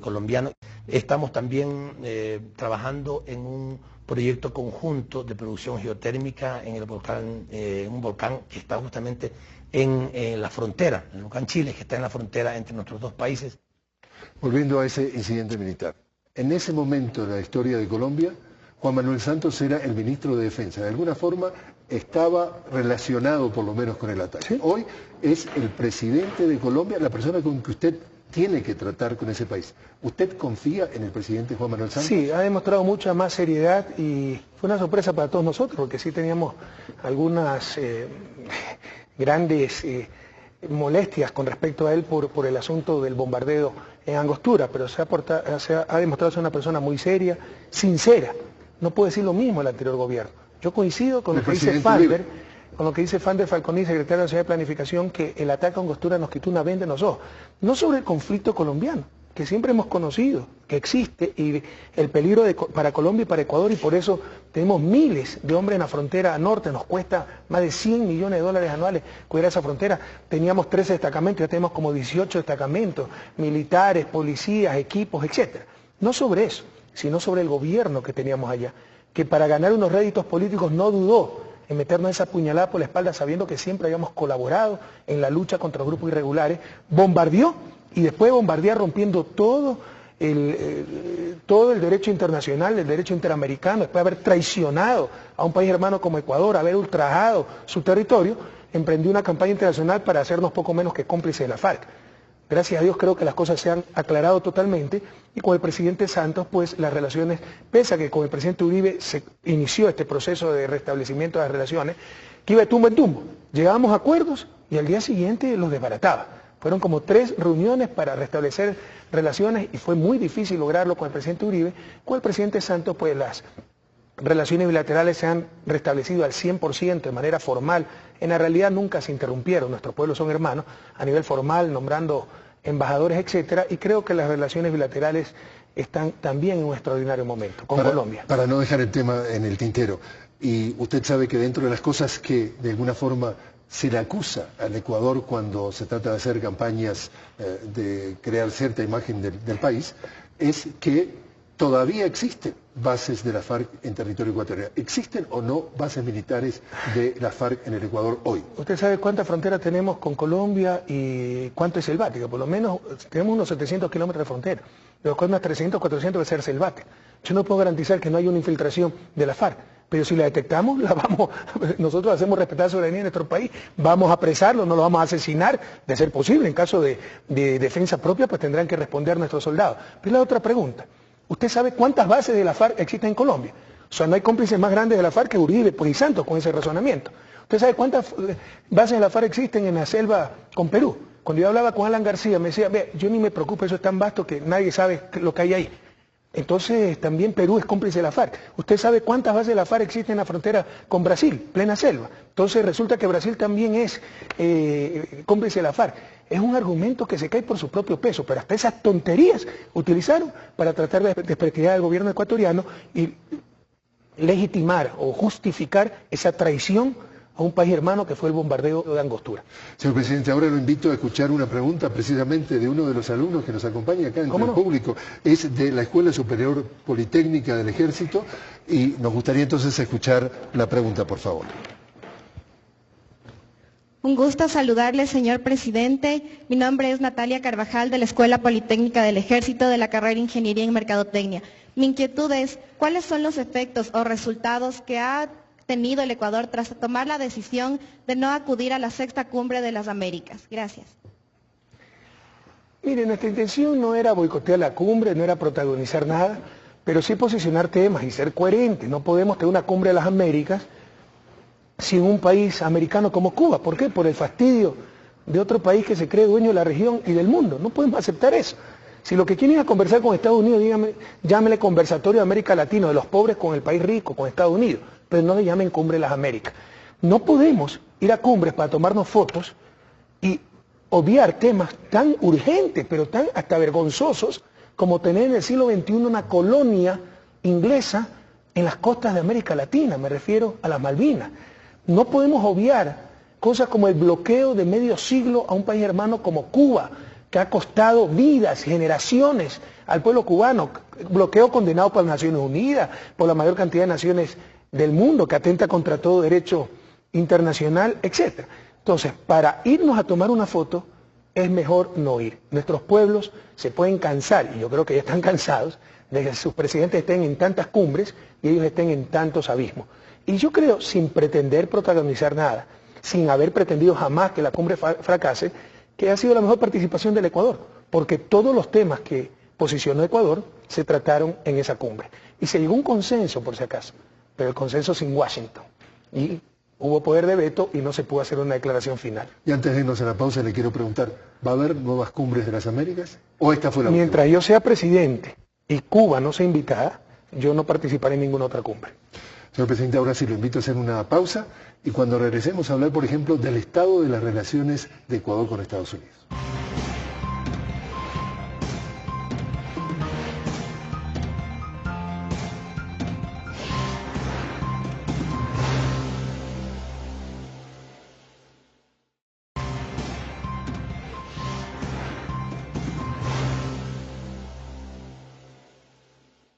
colombiano. Estamos también trabajando en un proyecto conjunto de producción geotérmica en el volcán, un volcán que está justamente en la frontera, el volcán Chile, que está en la frontera entre nuestros dos países. Volviendo a ese incidente militar, en ese momento de la historia de Colombia, Juan Manuel Santos era el ministro de Defensa. De alguna forma estaba relacionado por lo menos con el ataque. ¿Sí? Hoy es el presidente de Colombia, la persona con que usted tiene que tratar con ese país. ¿Usted confía en el presidente Juan Manuel Santos? Sí, ha demostrado mucha más seriedad y fue una sorpresa para todos nosotros, porque sí teníamos algunas grandes molestias con respecto a él por el asunto del bombardeo en Angostura, pero ha demostrado ser una persona muy seria, sincera. No puedo decir lo mismo el anterior gobierno. Yo coincido con lo que dice Fander, Falconi, secretario de Planificación, que el ataque a Angostura nos quitó una venda en los ojos. No sobre el conflicto colombiano, que siempre hemos conocido, que existe, y el peligro para Colombia y para Ecuador, y por eso tenemos miles de hombres en la frontera norte, nos cuesta más de 100 millones de dólares anuales cuidar esa frontera. Teníamos 13 destacamentos, ya tenemos como 18 destacamentos, militares, policías, equipos, etc. No sobre eso, sino sobre el gobierno que teníamos allá, que para ganar unos réditos políticos no dudó en meternos esa puñalada por la espalda sabiendo que siempre habíamos colaborado en la lucha contra los grupos irregulares, bombardeó y después de bombardear rompiendo todo el derecho internacional, el derecho interamericano, después de haber traicionado a un país hermano como Ecuador, haber ultrajado su territorio, emprendió una campaña internacional para hacernos poco menos que cómplices de la FARC. Gracias a Dios creo que las cosas se han aclarado totalmente y con el presidente Santos pues las relaciones, pese a que con el presidente Uribe se inició este proceso de restablecimiento de las relaciones, que iba de tumbo en tumbo. Llegábamos a acuerdos y al día siguiente los desbarataba. Fueron como 3 reuniones para restablecer relaciones y fue muy difícil lograrlo con el presidente Uribe. Con el presidente Santos pues las relaciones bilaterales se han restablecido al 100% de manera formal. En la realidad nunca se interrumpieron, nuestros pueblos son hermanos, a nivel formal, nombrando embajadores, etcétera, y creo que las relaciones bilaterales están también en un extraordinario momento con Colombia. Para no dejar el tema en el tintero, y usted sabe que dentro de las cosas que de alguna forma se le acusa al Ecuador cuando se trata de hacer campañas de crear cierta imagen del país, es que todavía existen bases de la FARC en territorio ecuatoriano. ¿Existen o no bases militares de la FARC en el Ecuador hoy? ¿Usted sabe cuántas fronteras tenemos con Colombia y cuánto es selvática? Por lo menos tenemos unos 700 kilómetros de frontera, de los cuales unos 300, 400 va a ser selvática. Yo no puedo garantizar que no haya una infiltración de la FARC, pero si la detectamos, nosotros hacemos respetar la soberanía de nuestro país, vamos a apresarlo, no lo vamos a asesinar, de ser posible. En caso de defensa propia, pues tendrán que responder nuestros soldados. Pero la otra pregunta. ¿Usted sabe cuántas bases de la FARC existen en Colombia? O sea, no hay cómplices más grandes de la FARC que Uribe, pues y Santos, con ese razonamiento. ¿Usted sabe cuántas bases de la FARC existen en la selva con Perú? Cuando yo hablaba con Alan García, me decía, ve, yo ni me preocupo, eso es tan vasto que nadie sabe lo que hay ahí. Entonces, también Perú es cómplice de la FARC. ¿Usted sabe cuántas bases de la FARC existen en la frontera con Brasil, plena selva? Entonces, resulta que Brasil también es cómplice de la FARC. Es un argumento que se cae por su propio peso, pero hasta esas tonterías utilizaron para tratar de desprestigiar al gobierno ecuatoriano y legitimar o justificar esa traición a un país hermano que fue el bombardeo de Angostura. Señor presidente, ahora lo invito a escuchar una pregunta precisamente de uno de los alumnos que nos acompaña acá entre el público. Es de la Escuela Superior Politécnica del Ejército y nos gustaría entonces escuchar la pregunta, por favor. Un gusto saludarle, señor presidente. Mi nombre es Natalia Carvajal, de la Escuela Politécnica del Ejército, de la carrera de Ingeniería en Mercadotecnia. Mi inquietud es, ¿cuáles son los efectos o resultados que ha tenido el Ecuador tras tomar la decisión de no acudir a la 6ª Cumbre de las Américas? Gracias. Mire, nuestra intención no era boicotear la cumbre, no era protagonizar nada, pero sí posicionar temas y ser coherentes. No podemos tener una cumbre de las Américas sin un país americano como Cuba. ¿Por qué? Por el fastidio de otro país que se cree dueño de la región y del mundo. No podemos aceptar eso. Si lo que quieren es conversar con Estados Unidos, llámele conversatorio de América Latina, de los pobres con el país rico, con Estados Unidos, pero no le llamen cumbre de las Américas. No podemos ir a cumbres para tomarnos fotos y obviar temas tan urgentes, pero tan hasta vergonzosos, como tener en el siglo XXI una colonia inglesa en las costas de América Latina, me refiero a las Malvinas. No podemos obviar cosas como el bloqueo de medio siglo a un país hermano como Cuba, que ha costado vidas, generaciones al pueblo cubano, bloqueo condenado por las Naciones Unidas, por la mayor cantidad de naciones del mundo, que atenta contra todo derecho internacional, etc. Entonces, para irnos a tomar una foto, es mejor no ir. Nuestros pueblos se pueden cansar, y yo creo que ya están cansados, de que sus presidentes estén en tantas cumbres y ellos estén en tantos abismos. Y yo creo, sin pretender protagonizar nada, sin haber pretendido jamás que la cumbre fracase, que ha sido la mejor participación del Ecuador, porque todos los temas que posicionó Ecuador se trataron en esa cumbre. Y se llegó a un consenso, por si acaso, pero el consenso sin Washington. Y hubo poder de veto y no se pudo hacer una declaración final. Y antes de irnos a la pausa le quiero preguntar, ¿va a haber nuevas cumbres de las Américas? ¿O esta fue la última? Mientras yo sea presidente y Cuba no sea invitada, yo no participaré en ninguna otra cumbre. Señor presidente, ahora sí lo invito a hacer una pausa y cuando regresemos a hablar, por ejemplo, del estado de las relaciones de Ecuador con Estados Unidos.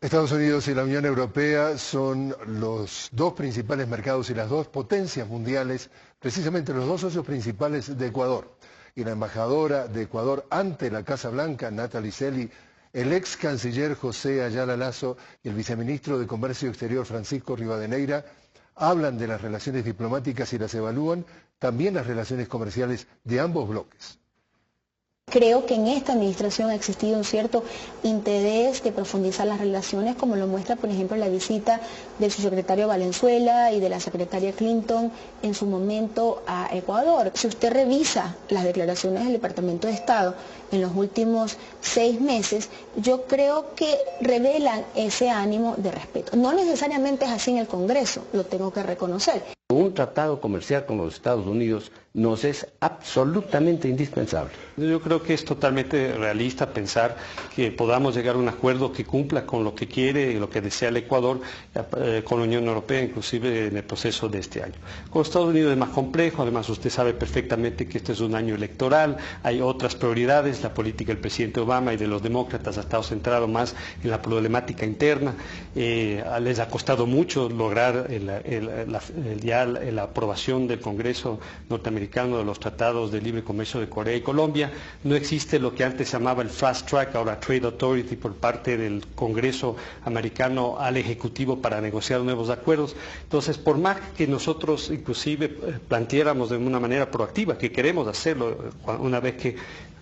Estados Unidos y la Unión Europea son los dos principales mercados y las dos potencias mundiales, precisamente los dos socios principales de Ecuador. Y la embajadora de Ecuador ante la Casa Blanca, Natalie Selly, el ex canciller José Ayala Lazo y el viceministro de Comercio Exterior Francisco Rivadeneira hablan de las relaciones diplomáticas y las evalúan, también las relaciones comerciales de ambos bloques. Creo que en esta administración ha existido un cierto interés de profundizar las relaciones, como lo muestra, por ejemplo, la visita del subsecretario Valenzuela y de la secretaria Clinton en su momento a Ecuador. Si usted revisa las declaraciones del Departamento de Estado en los últimos 6 meses, yo creo que revelan ese ánimo de respeto. No necesariamente es así en el Congreso, lo tengo que reconocer. Un tratado comercial con los Estados Unidos nos es absolutamente indispensable. Yo creo que es totalmente realista pensar que podamos llegar a un acuerdo que cumpla con lo que quiere y lo que desea el Ecuador con la Unión Europea, inclusive en el proceso de este año. Con Estados Unidos es más complejo, además usted sabe perfectamente que este es un año electoral, hay otras prioridades, la política del presidente Obama y de los demócratas ha estado centrado más en la problemática interna, les ha costado mucho lograr la aprobación del Congreso norteamericano de los tratados de libre comercio de Corea y Colombia. No existe lo que antes se llamaba el Fast Track, ahora Trade Authority, por parte del Congreso americano al Ejecutivo para negociar nuevos acuerdos. Entonces, por más que nosotros inclusive planteáramos de una manera proactiva, que queremos hacerlo una vez que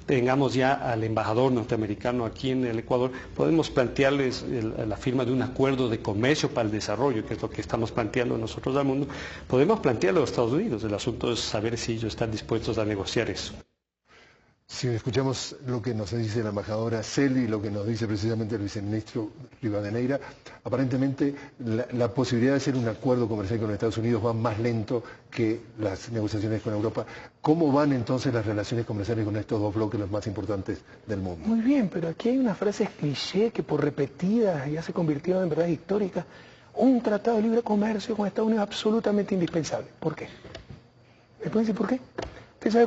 tengamos ya al embajador norteamericano aquí en el Ecuador, podemos plantearles la firma de un acuerdo de comercio para el desarrollo, que es lo que estamos planteando nosotros al mundo. Podemos plantearlo a los Estados Unidos, el asunto es saber si ellos están dispuestos a negociar eso. Si escuchamos lo que nos dice la embajadora Selly y lo que nos dice precisamente el viceministro Rivadeneira, aparentemente la posibilidad de hacer un acuerdo comercial con Estados Unidos va más lento que las negociaciones con Europa. ¿Cómo van entonces las relaciones comerciales con estos dos bloques, los más importantes del mundo? Muy bien, pero aquí hay una frase cliché que por repetidas ya se convirtió en verdad histórica. Un tratado de libre comercio con Estados Unidos es absolutamente indispensable. ¿Por qué? ¿Me pueden decir por qué? ¿Usted sabe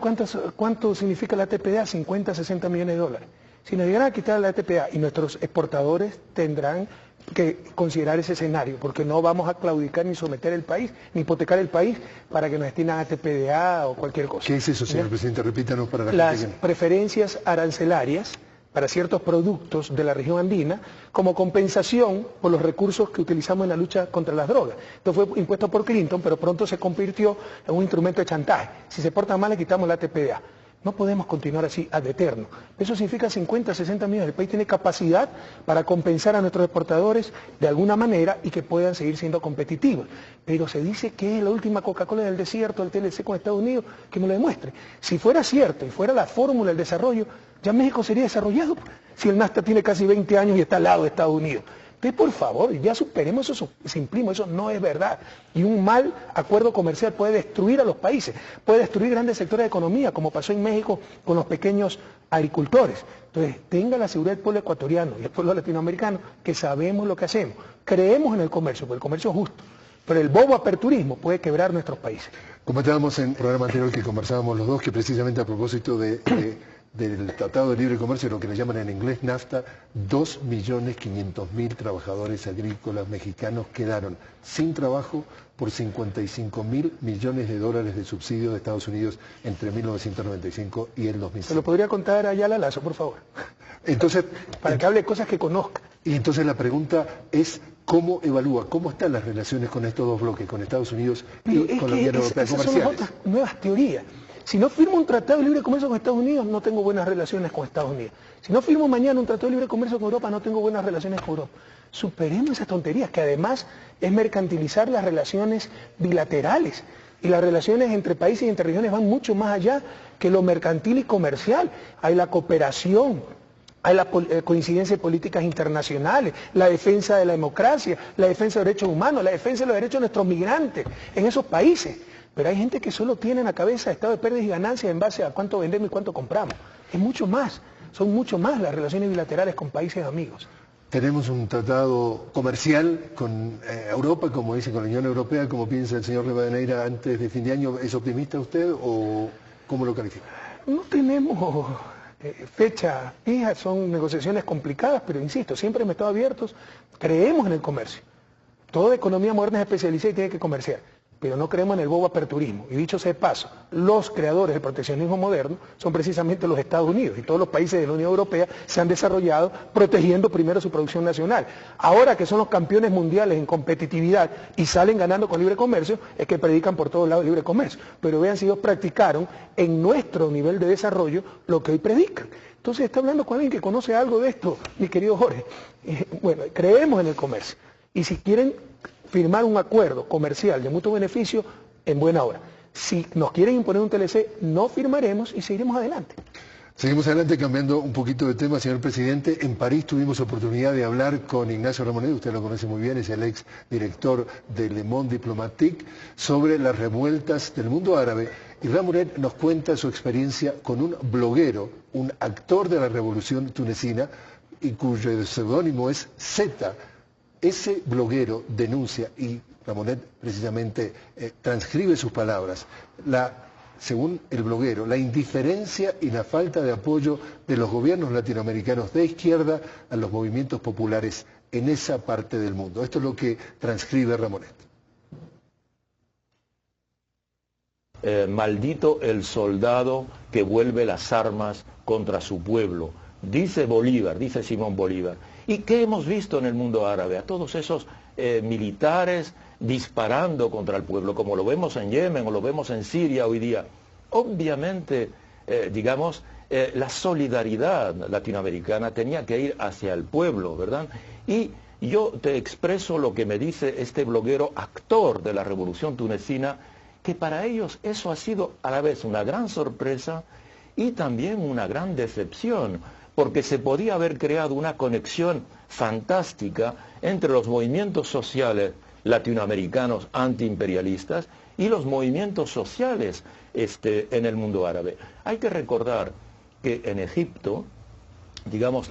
cuánto significa la TPA? 50, 60 millones de dólares. Si nos llegaran a quitar la TPA y nuestros exportadores tendrán que considerar ese escenario, porque no vamos a claudicar ni someter el país, ni hipotecar el país para que nos destinan a TPA o cualquier cosa. ¿Qué es eso, señor presidente? Repítanos para la gente. Las preferencias arancelarias para ciertos productos de la región andina como compensación por los recursos que utilizamos en la lucha contra las drogas. Esto fue impuesto por Clinton, pero pronto se convirtió en un instrumento de chantaje. Si se portan mal, le quitamos la TPA. No podemos continuar así ad eterno. Eso significa 50, 60 millones. El país tiene capacidad para compensar a nuestros exportadores de alguna manera y que puedan seguir siendo competitivos. Pero se dice que es la última Coca-Cola del desierto, el TLC con Estados Unidos, que me lo demuestre. Si fuera cierto y fuera la fórmula del desarrollo, ya México sería desarrollado. Si el NAFTA tiene casi 20 años y está al lado de Estados Unidos. Entonces, por favor, ya superemos eso simplismo, eso no es verdad. Y un mal acuerdo comercial puede destruir a los países, puede destruir grandes sectores de economía, como pasó en México con los pequeños agricultores. Entonces, tenga la seguridad del pueblo ecuatoriano y el pueblo latinoamericano, que sabemos lo que hacemos. Creemos en el comercio, porque el comercio es justo. Pero el bobo aperturismo puede quebrar nuestros países. Comentábamos en el programa anterior que conversábamos los dos, que precisamente a propósito de del Tratado de Libre Comercio, lo que le llaman en inglés NAFTA, 2.500.000 trabajadores agrícolas mexicanos quedaron sin trabajo por 55.000 millones de dólares de subsidio de Estados Unidos entre 1995 y el 2005. ¿Se lo podría contar a Ayala Lazo, por favor? Entonces, para que hable de cosas que conozca. Y entonces la pregunta es, ¿cómo evalúa, cómo están las relaciones con estos dos bloques, con Estados Unidos y con la Unión Europea comerciales? Son otras nuevas teorías. Si no firmo un tratado de libre comercio con Estados Unidos, no tengo buenas relaciones con Estados Unidos. Si no firmo mañana un tratado de libre comercio con Europa, no tengo buenas relaciones con Europa. Superemos esas tonterías, que además es mercantilizar las relaciones bilaterales. Y las relaciones entre países y entre regiones van mucho más allá que lo mercantil y comercial. Hay la cooperación, hay la coincidencia de políticas internacionales, la defensa de la democracia, la defensa de derechos humanos, la defensa de los derechos de nuestros migrantes en esos países. Pero hay gente que solo tiene en la cabeza estado de pérdidas y ganancias en base a cuánto vendemos y cuánto compramos. Es mucho más, son mucho más las relaciones bilaterales con países amigos. Tenemos un tratado comercial con Europa, como dice, con la Unión Europea. ¿Cómo piensa el señor Rivadeneira antes de fin de año? ¿Es optimista usted o cómo lo califica? No tenemos fecha fija, son negociaciones complicadas, pero insisto, siempre hemos estado abiertos. Creemos en el comercio. Toda economía moderna es especializada y tiene que comerciar. Pero no creemos en el bobo aperturismo. Y dicho sea de paso, los creadores del proteccionismo moderno son precisamente los Estados Unidos, y todos los países de la Unión Europea se han desarrollado protegiendo primero su producción nacional. Ahora que son los campeones mundiales en competitividad y salen ganando con libre comercio, es que predican por todos lados libre comercio. Pero vean si ellos practicaron en nuestro nivel de desarrollo lo que hoy predican. Entonces está hablando con alguien que conoce algo de esto, mi querido Jorge. Bueno, creemos en el comercio. Y si quieren firmar un acuerdo comercial de mutuo beneficio, en buena hora. Si nos quieren imponer un TLC, no firmaremos y seguiremos adelante. Seguimos adelante cambiando un poquito de tema, señor presidente. En París tuvimos oportunidad de hablar con Ignacio Ramonet, usted lo conoce muy bien, es el ex director de Le Monde Diplomatique, sobre las revueltas del mundo árabe. Y Ramonet nos cuenta su experiencia con un bloguero, un actor de la revolución tunecina, y cuyo seudónimo es Zeta. Ese bloguero denuncia, y Ramonet precisamente transcribe sus palabras, según el bloguero, la indiferencia y la falta de apoyo de los gobiernos latinoamericanos de izquierda a los movimientos populares en esa parte del mundo. Esto es lo que transcribe Ramonet. Maldito el soldado que vuelve las armas contra su pueblo, dice Bolívar, dice Simón Bolívar. ¿Y qué hemos visto en el mundo árabe? A todos esos militares disparando contra el pueblo, como lo vemos en Yemen o lo vemos en Siria hoy día. Obviamente, la solidaridad latinoamericana tenía que ir hacia el pueblo, ¿verdad? Y yo te expreso lo que me dice este bloguero actor de la revolución tunecina, que para ellos eso ha sido a la vez una gran sorpresa y también una gran decepción, porque se podía haber creado una conexión fantástica entre los movimientos sociales latinoamericanos antiimperialistas y los movimientos sociales en el mundo árabe. Hay que recordar que en Egipto,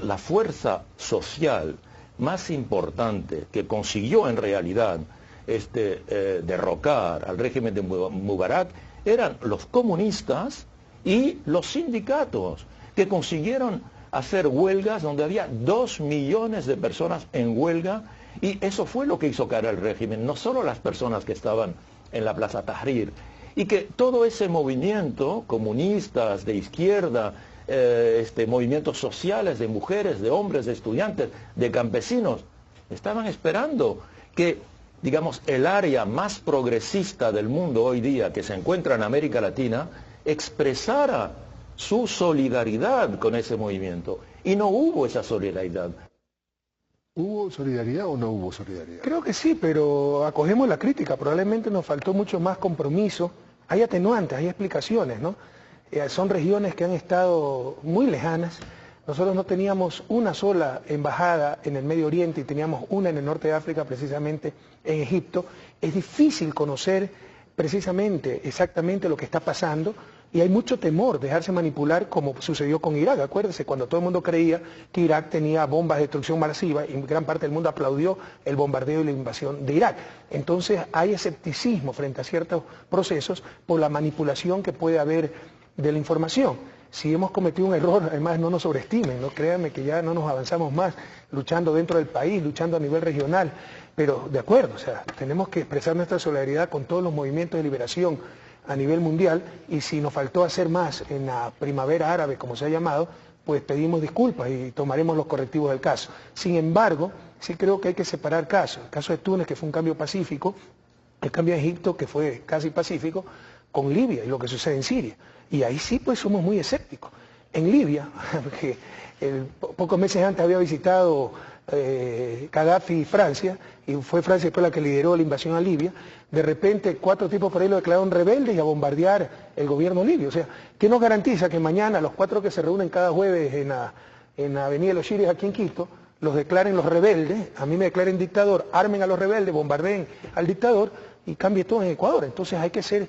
la fuerza social más importante que consiguió en realidad derrocar al régimen de Mubarak eran los comunistas y los sindicatos, que consiguieron hacer huelgas donde había 2 millones de personas en huelga, y eso fue lo que hizo caer al régimen, no solo las personas que estaban en la Plaza Tahrir, y que todo ese movimiento, comunistas, de izquierda, movimientos sociales de mujeres, de hombres, de estudiantes, de campesinos, estaban esperando que, el área más progresista del mundo hoy día, que se encuentra en América Latina, expresara su solidaridad con ese movimiento. Y no hubo esa solidaridad. ¿Hubo solidaridad o no hubo solidaridad? Creo que sí, pero acogemos la crítica. Probablemente nos faltó mucho más compromiso. Hay atenuantes, hay explicaciones, ¿no? Son regiones que han estado muy lejanas. Nosotros no teníamos una sola embajada en el Medio Oriente y teníamos una en el norte de África, precisamente en Egipto. Es difícil conocer exactamente lo que está pasando, y hay mucho temor dejarse manipular, como sucedió con Irak. Acuérdense, cuando todo el mundo creía que Irak tenía bombas de destrucción masiva y gran parte del mundo aplaudió el bombardeo y la invasión de Irak. Entonces hay escepticismo frente a ciertos procesos por la manipulación que puede haber de la información. Si hemos cometido un error, además no nos sobreestimen, no créanme que ya no nos avanzamos más luchando dentro del país, luchando a nivel regional, pero de acuerdo, o sea, tenemos que expresar nuestra solidaridad con todos los movimientos de liberación a nivel mundial, y si nos faltó hacer más en la primavera árabe, como se ha llamado, pues pedimos disculpas y tomaremos los correctivos del caso. Sin embargo, sí creo que hay que separar casos. El caso de Túnez, que fue un cambio pacífico, el cambio de Egipto, que fue casi pacífico, con Libia y lo que sucede en Siria. Y ahí sí pues somos muy escépticos. En Libia, que pocos meses antes había visitado Gaddafi Francia, y fue Francia después la que lideró la invasión a Libia, de repente 4 tipos por ahí lo declararon rebeldes y a bombardear el gobierno libio. O sea, ¿qué nos garantiza que mañana los 4 que se reúnen cada jueves en la Avenida de los Chiris aquí en Quito, los declaren los rebeldes, a mí me declaren dictador, armen a los rebeldes, bombardeen al dictador y cambie todo en Ecuador? Entonces hay que ser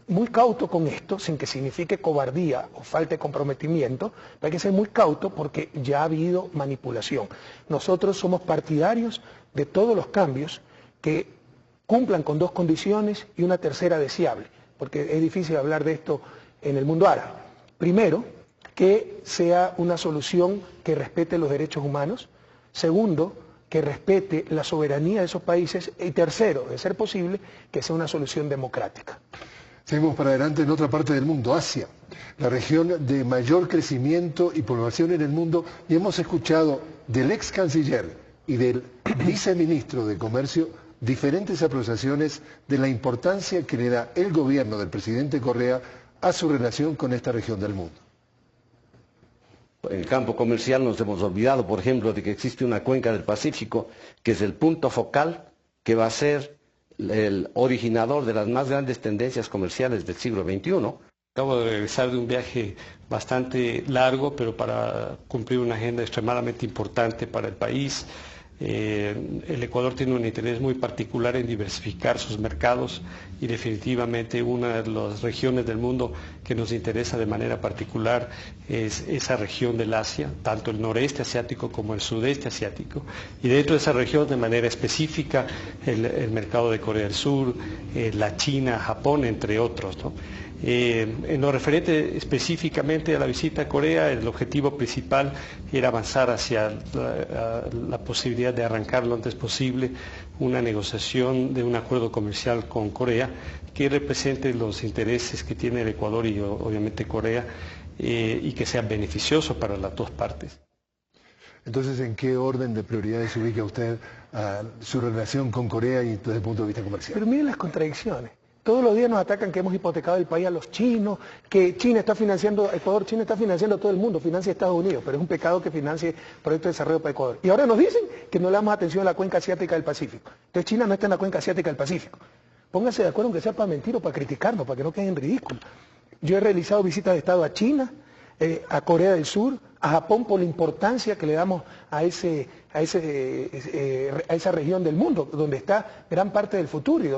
muy cauto con esto, sin que signifique cobardía o falta de comprometimiento, pero hay que ser muy cauto porque ya ha habido manipulación. Nosotros somos partidarios de todos los cambios que cumplan con 2 condiciones y una tercera deseable, porque es difícil hablar de esto en el mundo árabe. Primero, que sea una solución que respete los derechos humanos. Segundo, que respete la soberanía de esos países. Y tercero, de ser posible, que sea una solución democrática. Seguimos para adelante en otra parte del mundo, Asia, la región de mayor crecimiento y población en el mundo, y hemos escuchado del ex canciller y del viceministro de Comercio diferentes apreciaciones de la importancia que le da el gobierno del presidente Correa a su relación con esta región del mundo. En el campo comercial nos hemos olvidado, por ejemplo, de que existe una cuenca del Pacífico que es el punto focal que va a ser el originador de las más grandes tendencias comerciales del siglo XXI. Acabo de regresar de un viaje bastante largo, pero para cumplir una agenda extremadamente importante para el país. El Ecuador tiene un interés muy particular en diversificar sus mercados y definitivamente una de las regiones del mundo que nos interesa de manera particular es esa región del Asia, tanto el noreste asiático como el sudeste asiático, y dentro de esa región de manera específica el mercado de Corea del Sur, la China, Japón, entre otros, ¿no? En lo referente específicamente a la visita a Corea, el objetivo principal era avanzar hacia la posibilidad de arrancar lo antes posible una negociación de un acuerdo comercial con Corea que represente los intereses que tiene el Ecuador y obviamente Corea y que sea beneficioso para las 2 partes. Entonces, ¿en qué orden de prioridades ubica usted su relación con Corea y desde el punto de vista comercial? Pero miren las contradicciones. Todos los días nos atacan que hemos hipotecado el país a los chinos, que China está financiando, Ecuador, China está financiando a todo el mundo, financia a Estados Unidos, pero es un pecado que financie proyectos de desarrollo para Ecuador. Y ahora nos dicen que no le damos atención a la cuenca asiática del Pacífico. Entonces China no está en la cuenca asiática del Pacífico. Pónganse de acuerdo, aunque sea para mentir o para criticarnos, para que no queden en ridículo. Yo he realizado visitas de Estado a China, a Corea del Sur, a Japón, por la importancia que le damos a esa región del mundo, donde está gran parte del futuro y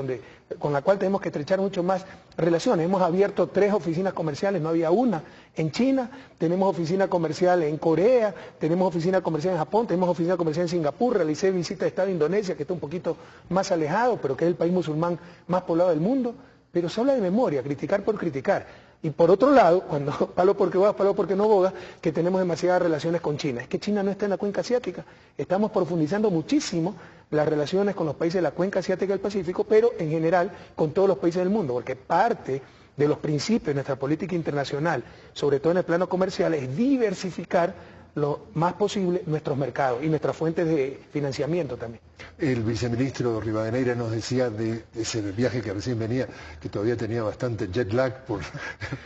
con la cual tenemos que estrechar mucho más relaciones. Hemos abierto 3 oficinas comerciales, no había una en China, tenemos oficina comercial en Corea, tenemos oficina comercial en Japón, tenemos oficina comercial en Singapur, realicé visita de Estado a Indonesia, que está un poquito más alejado, pero que es el país musulmán más poblado del mundo. Pero se habla de memoria, criticar por criticar. Y por otro lado, cuando palo porque boga, palo porque no boga, que tenemos demasiadas relaciones con China. Es que China no está en la cuenca asiática. Estamos profundizando muchísimo las relaciones con los países de la cuenca asiática del Pacífico, pero en general con todos los países del mundo, porque parte de los principios de nuestra política internacional, sobre todo en el plano comercial, es diversificar lo más posible nuestros mercados y nuestras fuentes de financiamiento también. El viceministro Rivadeneira nos decía de ese viaje que recién venía, que todavía tenía bastante jet lag por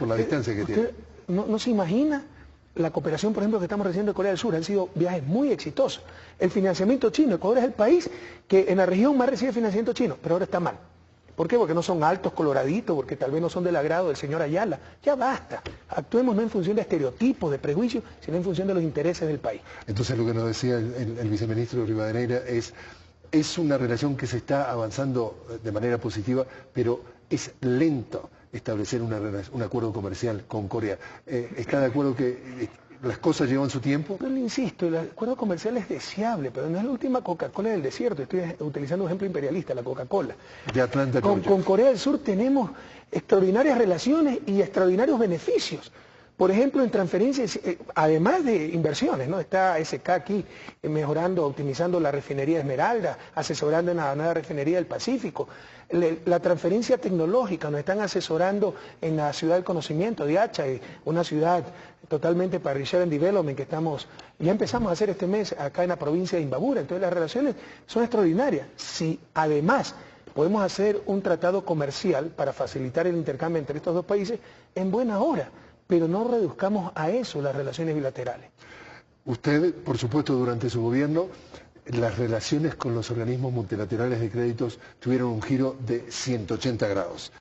la distancia que tiene. No se imagina la cooperación, por ejemplo, que estamos recibiendo de Corea del Sur. Han sido viajes muy exitosos. El financiamiento chino, Ecuador es el país que en la región más recibe financiamiento chino, pero ahora está mal. ¿Por qué? Porque no son altos, coloraditos, porque tal vez no son del agrado del señor Ayala. Ya basta. Actuemos no en función de estereotipos, de prejuicios, sino en función de los intereses del país. Entonces lo que nos decía el viceministro Rivadeneira es una relación que se está avanzando de manera positiva, pero es lento establecer un acuerdo comercial con Corea. ¿Está de acuerdo que las cosas llevan su tiempo? Yo le insisto, el acuerdo comercial es deseable, pero no es la última Coca-Cola del desierto. Estoy utilizando un ejemplo imperialista, la Coca-Cola. De Atlanta, con Corea del Sur tenemos extraordinarias relaciones y extraordinarios beneficios, Por ejemplo, en transferencias, además de inversiones, ¿no? Está SK aquí mejorando, optimizando la refinería Esmeralda, asesorando en la nueva refinería del Pacífico. La transferencia tecnológica, nos están asesorando en la ciudad del conocimiento de Achay, una ciudad totalmente para Research and Development que ya empezamos a hacer este mes acá en la provincia de Imbabura. Entonces las relaciones son extraordinarias. Si además podemos hacer un tratado comercial para facilitar el intercambio entre estos dos países, en buena hora, pero no reduzcamos a eso las relaciones bilaterales. Usted, por supuesto, durante su gobierno, las relaciones con los organismos multilaterales de créditos tuvieron un giro de 180 grados.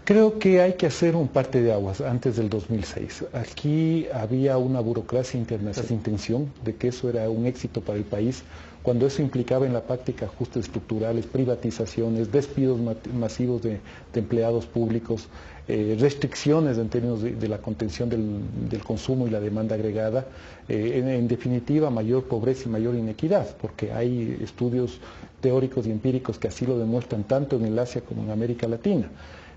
Creo que hay que hacer un parte de aguas antes del 2006. Aquí había una burocracia internacional, esa intención de que eso era un éxito para el país, cuando eso implicaba en la práctica ajustes estructurales, privatizaciones, despidos masivos de empleados públicos, restricciones en términos de la contención del consumo y la demanda agregada, en definitiva mayor pobreza y mayor inequidad, porque hay estudios teóricos y empíricos que así lo demuestran tanto en el Asia como en América Latina.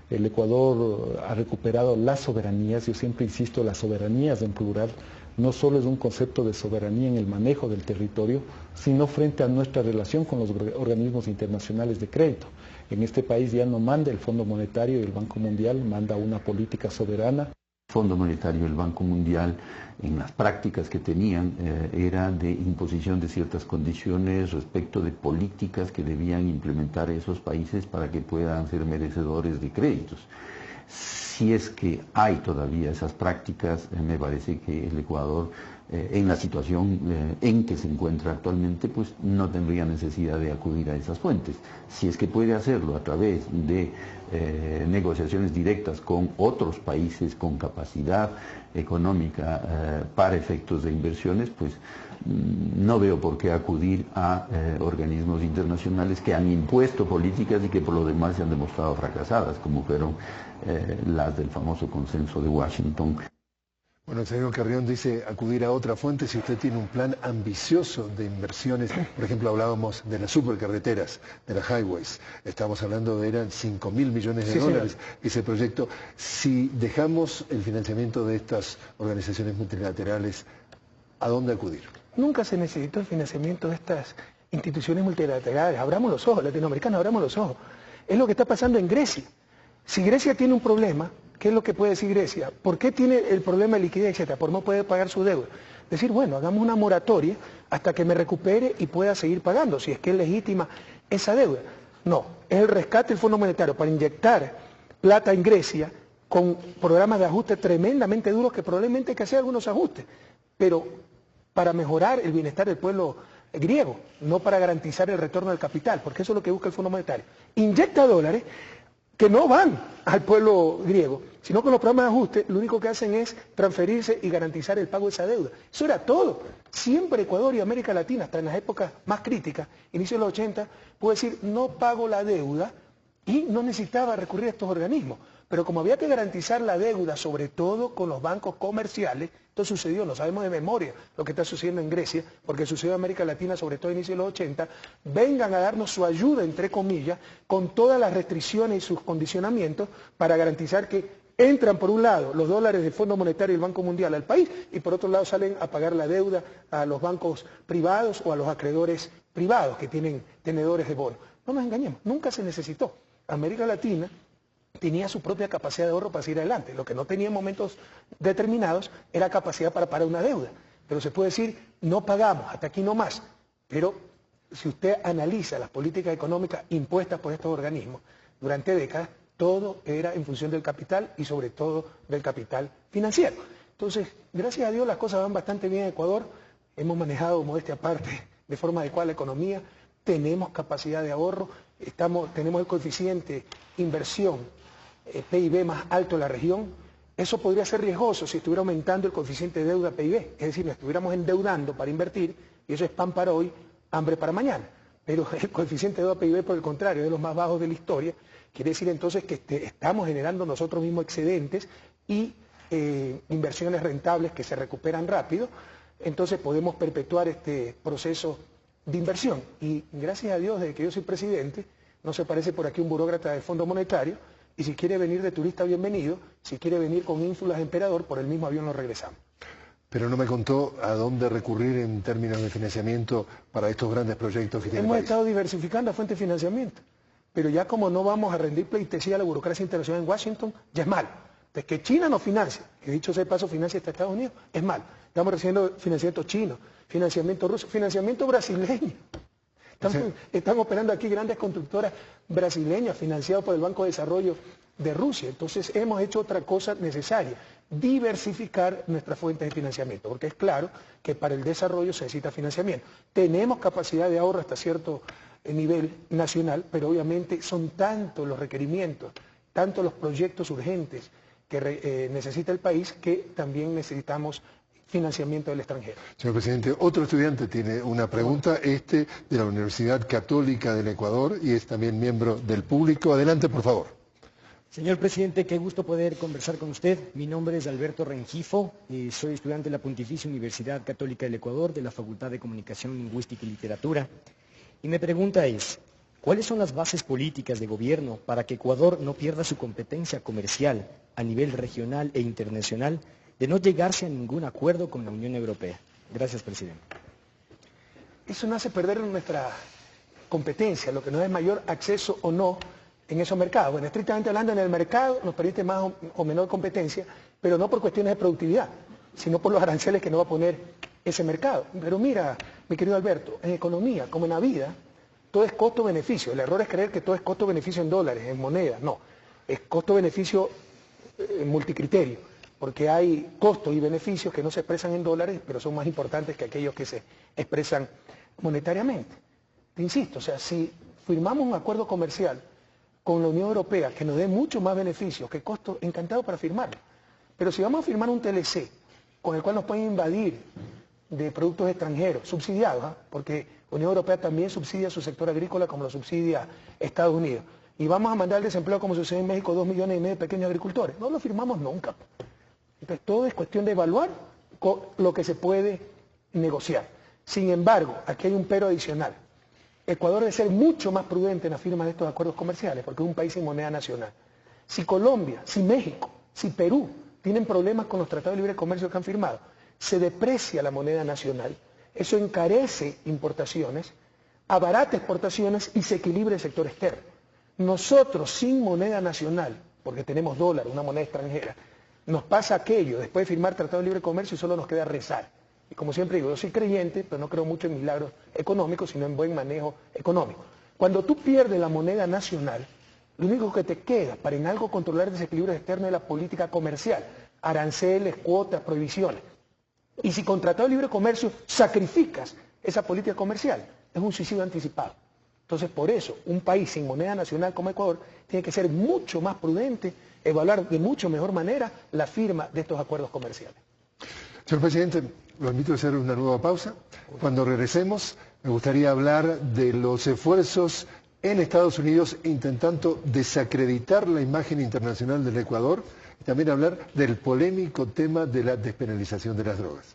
El Ecuador ha recuperado las soberanías, yo siempre insisto, las soberanías en plural, no solo es un concepto de soberanía en el manejo del territorio, sino frente a nuestra relación con los organismos internacionales de crédito. En este país ya no manda el Fondo Monetario y el Banco Mundial, manda una política soberana. El Fondo Monetario y el Banco Mundial, en las prácticas que tenían, era de imposición de ciertas condiciones respecto de políticas que debían implementar esos países para que puedan ser merecedores de créditos. Si es que hay todavía esas prácticas, me parece que el Ecuador, en la situación en que se encuentra actualmente, pues no tendría necesidad de acudir a esas fuentes. Si es que puede hacerlo a través de negociaciones directas con otros países con capacidad económica para efectos de inversiones, pues no veo por qué acudir a organismos internacionales que han impuesto políticas y que por lo demás se han demostrado fracasadas, como fueron las del famoso consenso de Washington. Bueno, el señor Carrión dice acudir a otra fuente si usted tiene un plan ambicioso de inversiones. Por ejemplo, hablábamos de las supercarreteras, de las highways. Estamos hablando de eran 5.000 millones de dólares ese proyecto. Si dejamos el financiamiento de estas organizaciones multilaterales, ¿a dónde acudir? Nunca se necesitó el financiamiento de estas instituciones multilaterales. Abramos los ojos, latinoamericanos, abramos los ojos. Es lo que está pasando en Grecia. Si Grecia tiene un problema, ¿qué es lo que puede decir Grecia? ¿Por qué tiene el problema de liquidez, etcétera? Por no poder pagar su deuda. Decir, bueno, hagamos una moratoria hasta que me recupere y pueda seguir pagando, si es que es legítima esa deuda. No, es el rescate del Fondo Monetario para inyectar plata en Grecia con programas de ajuste tremendamente duros que probablemente hay que hacer algunos ajustes, pero para mejorar el bienestar del pueblo griego, no para garantizar el retorno del capital, porque eso es lo que busca el Fondo Monetario. Inyecta dólares que no van al pueblo griego, sino con los programas de ajuste lo único que hacen es transferirse y garantizar el pago de esa deuda. Eso era todo. Siempre Ecuador y América Latina, hasta en las épocas más críticas, inicio de los 80, pudo decir no pago la deuda y no necesitaba recurrir a estos organismos. Pero como había que garantizar la deuda, sobre todo con los bancos comerciales, esto sucedió, no sabemos de memoria lo que está sucediendo en Grecia, porque sucedió en América Latina, sobre todo a inicios de los 80, vengan a darnos su ayuda, entre comillas, con todas las restricciones y sus condicionamientos para garantizar que entran por un lado los dólares del Fondo Monetario y el Banco Mundial al país y por otro lado salen a pagar la deuda a los bancos privados o a los acreedores privados que tienen tenedores de bonos. No nos engañemos, nunca se necesitó. América Latina tenía su propia capacidad de ahorro para seguir adelante. Lo que no tenía en momentos determinados era capacidad para pagar una deuda. Pero se puede decir, no pagamos, hasta aquí no más. Pero si usted analiza las políticas económicas impuestas por estos organismos, durante décadas, todo era en función del capital y sobre todo del capital financiero. Entonces, gracias a Dios las cosas van bastante bien en Ecuador. Hemos manejado, modestia aparte, de forma adecuada la economía. Tenemos capacidad de ahorro, tenemos el coeficiente inversión PIB más alto de la región. Eso podría ser riesgoso si estuviera aumentando el coeficiente de deuda PIB, es decir, nos estuviéramos endeudando para invertir y eso es pan para hoy, hambre para mañana. Pero el coeficiente de deuda PIB, por el contrario, es de los más bajos de la historia. Quiere decir entonces que estamos generando nosotros mismos excedentes y inversiones rentables que se recuperan rápido. Entonces podemos perpetuar este proceso de inversión. Y gracias a Dios, desde que yo soy presidente, no se parece por aquí un burócrata del Fondo Monetario, Y si quiere venir de turista, bienvenido. Si quiere venir con ínfulas de emperador, por el mismo avión lo regresamos. Pero no me contó a dónde recurrir en términos de financiamiento para estos grandes proyectos que tiene el país. Hemos estado diversificando a fuentes de financiamiento, pero ya como no vamos a rendir pleitesía a la burocracia internacional en Washington, ya es malo. Entonces, que China nos financie, que dicho sea de paso financia hasta Estados Unidos, es malo. Estamos recibiendo financiamiento chino, financiamiento ruso, financiamiento brasileño. Están operando aquí grandes constructoras brasileñas financiadas por el Banco de Desarrollo de Rusia. Entonces hemos hecho otra cosa necesaria, diversificar nuestras fuentes de financiamiento, porque es claro que para el desarrollo se necesita financiamiento. Tenemos capacidad de ahorro hasta cierto nivel nacional, pero obviamente son tantos los requerimientos, tantos los proyectos urgentes que necesita el país, que también necesitamos financiamiento del extranjero. Señor presidente, otro estudiante tiene una pregunta, de la Universidad Católica del Ecuador, y es también miembro del público. Adelante, por favor. Señor presidente, qué gusto poder conversar con usted. Mi nombre es Alberto Rengifo, soy estudiante de la Pontificia Universidad Católica del Ecuador, de la Facultad de Comunicación, Lingüística y Literatura. Y mi pregunta es, ¿cuáles son las bases políticas de gobierno para que Ecuador no pierda su competencia comercial a nivel regional e internacional, de no llegarse a ningún acuerdo con la Unión Europea? Gracias, presidente. Eso no hace perder nuestra competencia, lo que nos da mayor acceso o no en esos mercados. Bueno, estrictamente hablando, en el mercado nos permite más o menor competencia, pero no por cuestiones de productividad, sino por los aranceles que nos va a poner ese mercado. Pero mira, mi querido Alberto, en economía, como en la vida, todo es costo-beneficio. El error es creer que todo es costo-beneficio en dólares, en moneda. No, es costo-beneficio multicriterio, porque hay costos y beneficios que no se expresan en dólares, pero son más importantes que aquellos que se expresan monetariamente. Te insisto, o sea, si firmamos un acuerdo comercial con la Unión Europea que nos dé mucho más beneficios que costos, encantado para firmarlo. Pero si vamos a firmar un TLC con el cual nos pueden invadir de productos extranjeros, subsidiados, porque la Unión Europea también subsidia su sector agrícola como lo subsidia Estados Unidos, y vamos a mandar al desempleo como sucede en México, 2,5 millones de pequeños agricultores, no lo firmamos nunca. Entonces todo es cuestión de evaluar lo que se puede negociar. Sin embargo, aquí hay un pero adicional. Ecuador debe ser mucho más prudente en la firma de estos acuerdos comerciales, porque es un país sin moneda nacional. Si Colombia, si México, si Perú tienen problemas con los tratados de libre comercio que han firmado, se deprecia la moneda nacional, eso encarece importaciones, abarata exportaciones y se equilibra el sector externo. Nosotros sin moneda nacional, porque tenemos dólar, una moneda extranjera, nos pasa aquello, después de firmar tratado de libre comercio solo nos queda rezar. Y como siempre digo, yo soy creyente, pero no creo mucho en milagros económicos, sino en buen manejo económico. Cuando tú pierdes la moneda nacional, lo único que te queda para en algo controlar el desequilibrio externo es la política comercial, aranceles, cuotas, prohibiciones. Y si con tratado de libre comercio sacrificas esa política comercial, es un suicidio anticipado. Entonces, por eso, un país sin moneda nacional como Ecuador tiene que ser mucho más prudente, evaluar de mucho mejor manera la firma de estos acuerdos comerciales. Señor presidente, lo invito a hacer una nueva pausa. Cuando regresemos, me gustaría hablar de los esfuerzos en Estados Unidos intentando desacreditar la imagen internacional del Ecuador y también hablar del polémico tema de la despenalización de las drogas.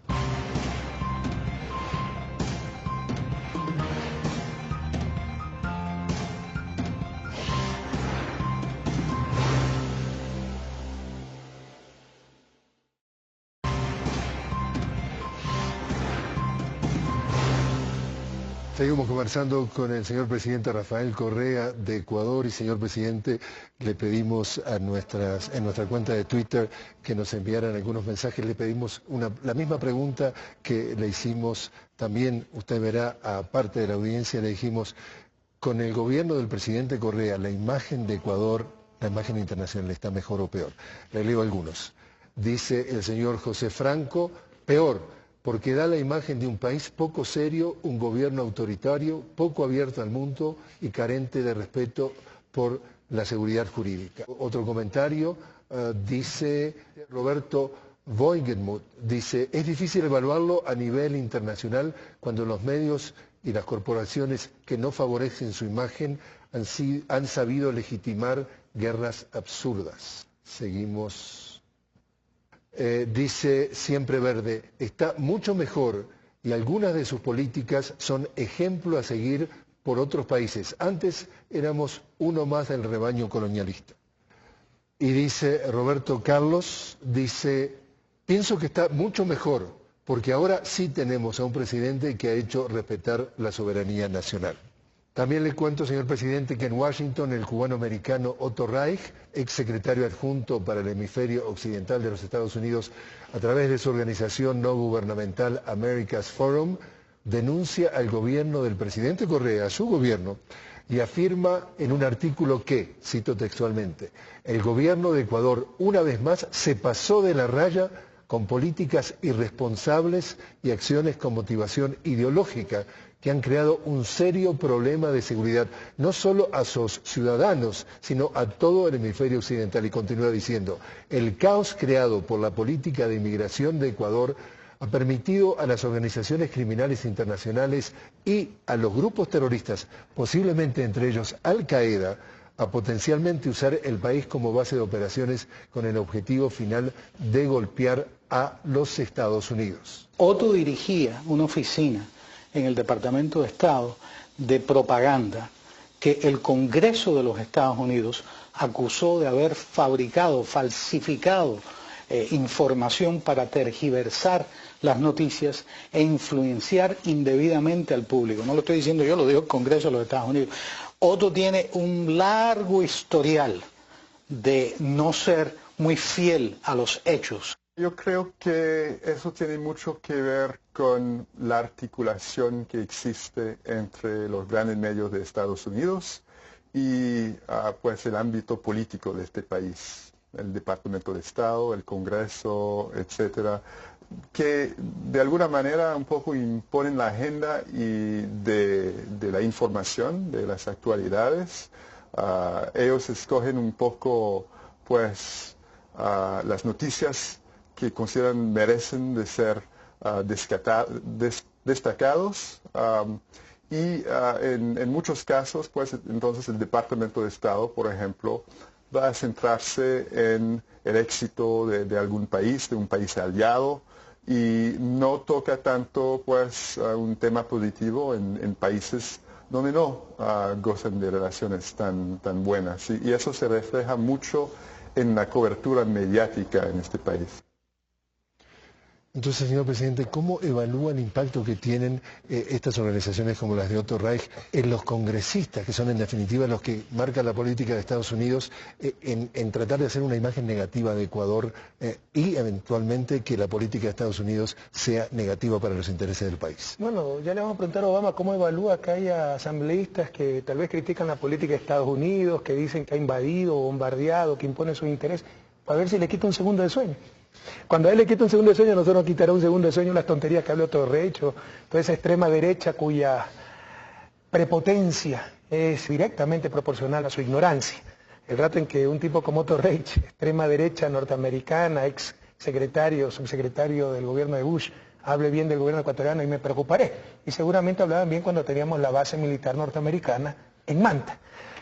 Seguimos conversando con el señor presidente Rafael Correa de Ecuador y señor presidente, le pedimos en nuestra cuenta de Twitter que nos enviaran algunos mensajes, le pedimos la misma pregunta que le hicimos también, usted verá, a parte de la audiencia, le dijimos, con el gobierno del presidente Correa, la imagen de Ecuador, la imagen internacional, ¿está mejor o peor? Le leo algunos. Dice el señor José Franco, peor, porque da la imagen de un país poco serio, un gobierno autoritario, poco abierto al mundo y carente de respeto por la seguridad jurídica. Otro comentario dice Roberto Voigenmuth, dice, es difícil evaluarlo a nivel internacional cuando los medios y las corporaciones que no favorecen su imagen han sabido legitimar guerras absurdas. Seguimos. Dice Siempre Verde, está mucho mejor y algunas de sus políticas son ejemplo a seguir por otros países. Antes éramos uno más del rebaño colonialista. Y dice Roberto Carlos, dice, pienso que está mucho mejor, porque ahora sí tenemos a un presidente que ha hecho respetar la soberanía nacional. También le cuento, señor presidente, que en Washington el cubano-americano Otto Reich, exsecretario adjunto para el hemisferio occidental de los Estados Unidos, a través de su organización no gubernamental America's Forum, denuncia al gobierno del presidente Correa, a su gobierno, y afirma en un artículo que, cito textualmente, el gobierno de Ecuador una vez más se pasó de la raya con políticas irresponsables y acciones con motivación ideológica que han creado un serio problema de seguridad, no solo a sus ciudadanos, sino a todo el hemisferio occidental. Y continúa diciendo, el caos creado por la política de inmigración de Ecuador ha permitido a las organizaciones criminales internacionales y a los grupos terroristas, posiblemente entre ellos Al-Qaeda, a potencialmente usar el país como base de operaciones con el objetivo final de golpear a los Estados Unidos. Otto dirigía una oficina en el Departamento de Estado de propaganda que el Congreso de los Estados Unidos acusó de haber fabricado, falsificado información para tergiversar las noticias e influenciar indebidamente al público. No lo estoy diciendo yo, lo dijo el Congreso de los Estados Unidos. Otto tiene un largo historial de no ser muy fiel a los hechos. Yo creo que eso tiene mucho que ver con la articulación que existe entre los grandes medios de Estados Unidos y pues el ámbito político de este país, el Departamento de Estado, el Congreso, etcétera, que de alguna manera un poco imponen la agenda de la información, de las actualidades. Ellos escogen un poco pues las noticias que consideran merecen de ser destacados y en muchos casos pues entonces el Departamento de Estado, por ejemplo, va a centrarse en el éxito de algún país, de un país aliado, y no toca tanto pues un tema positivo en países donde no gozan de relaciones tan buenas. Y eso se refleja mucho en la cobertura mediática en este país. Entonces, señor presidente, ¿cómo evalúa el impacto que tienen estas organizaciones como las de Otto Reich en los congresistas, que son en definitiva los que marcan la política de Estados Unidos, en tratar de hacer una imagen negativa de Ecuador y eventualmente que la política de Estados Unidos sea negativa para los intereses del país? Bueno, ya le vamos a preguntar a Obama cómo evalúa que haya asambleístas que tal vez critican la política de Estados Unidos, que dicen que ha invadido, bombardeado, que impone sus intereses, para ver si le quita un segundo de sueño. Cuando a él le quita un segundo de sueño, nosotros nos quitará un segundo de sueño las tonterías que habló Otto Reich, toda esa extrema derecha cuya prepotencia es directamente proporcional a su ignorancia. El rato en que un tipo como Otto Reich, extrema derecha norteamericana, ex secretario, subsecretario del gobierno de Bush, hable bien del gobierno ecuatoriano, y me preocuparé. Y seguramente hablaban bien cuando teníamos la base militar norteamericana en Manta.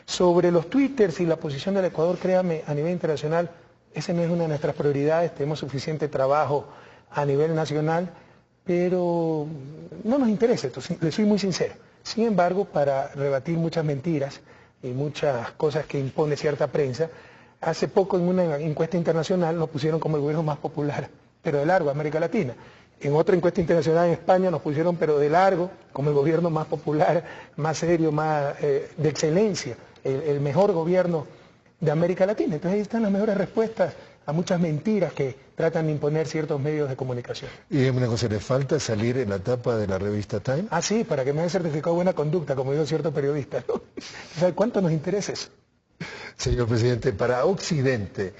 Sobre los twitters y la posición del Ecuador, créame, a nivel internacional, esa no es una de nuestras prioridades, tenemos suficiente trabajo a nivel nacional, pero no nos interesa esto, le soy muy sincero. Sin embargo, para rebatir muchas mentiras y muchas cosas que impone cierta prensa, hace poco en una encuesta internacional nos pusieron como el gobierno más popular, pero de largo, América Latina. En otra encuesta internacional en España nos pusieron, pero de largo, como el gobierno más popular, más serio, más de excelencia, el mejor gobierno de América Latina. Entonces ahí están las mejores respuestas a muchas mentiras que tratan de imponer ciertos medios de comunicación. Y una cosa, ¿le falta salir en la tapa de la revista Time? Ah, sí, para que me den certificado de buena conducta, como dijo cierto periodista, ¿no? ¿Sabe cuánto nos interesa eso? Señor presidente, para Occidente,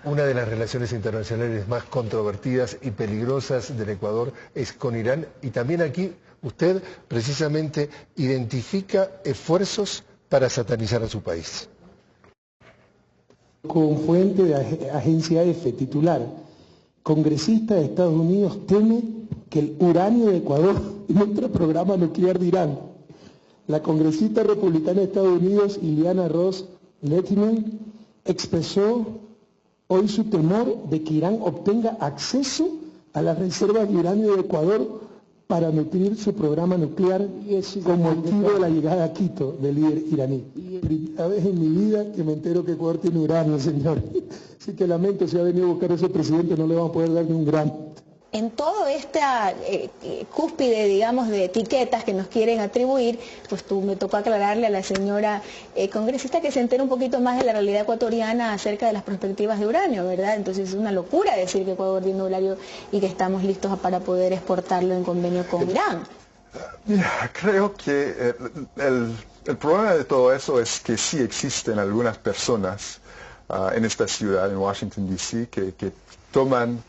una de las relaciones internacionales más controvertidas y peligrosas del Ecuador es con Irán, y también aquí usted precisamente identifica esfuerzos para satanizar a su país. Con fuente de agencia EFE, titular, congresista de Estados Unidos teme que el uranio de Ecuador entre el programa nuclear de Irán. La congresista republicana de Estados Unidos, Ileana Ross Lettiman, expresó hoy su temor de que Irán obtenga acceso a las reservas de uranio de Ecuador para nutrir su programa nuclear con motivo de la llegada a Quito del líder iraní. Primera vez en mi vida que me entero que Ecuador tiene uranio, señor. Así que lamento, si ha venido a buscar a ese presidente no le vamos a poder dar ni un gramo. En toda esta cúspide, digamos, de etiquetas que nos quieren atribuir, pues me tocó aclararle a la señora congresista que se entere un poquito más de la realidad ecuatoriana acerca de las perspectivas de uranio, ¿verdad? Entonces es una locura decir que Ecuador tiene uranio y que estamos listos para poder exportarlo en convenio con Irán. Mira, creo que el problema de todo eso es que sí existen algunas personas en esta ciudad, en Washington, D.C., que toman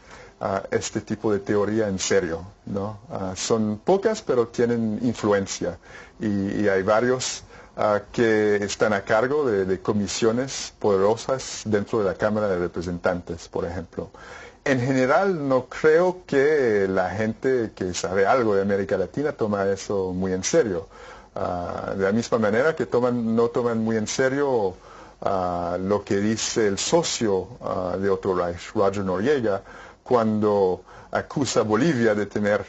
este tipo de teoría en serio, ¿no? Son pocas, pero tienen influencia. Y hay varios que están a cargo de comisiones poderosas dentro de la Cámara de Representantes, por ejemplo. En general, no creo que la gente que sabe algo de América Latina toma eso muy en serio. De la misma manera que no toman muy en serio lo que dice el socio de Otto Reich, Roger Noriega, cuando acusa a Bolivia de tener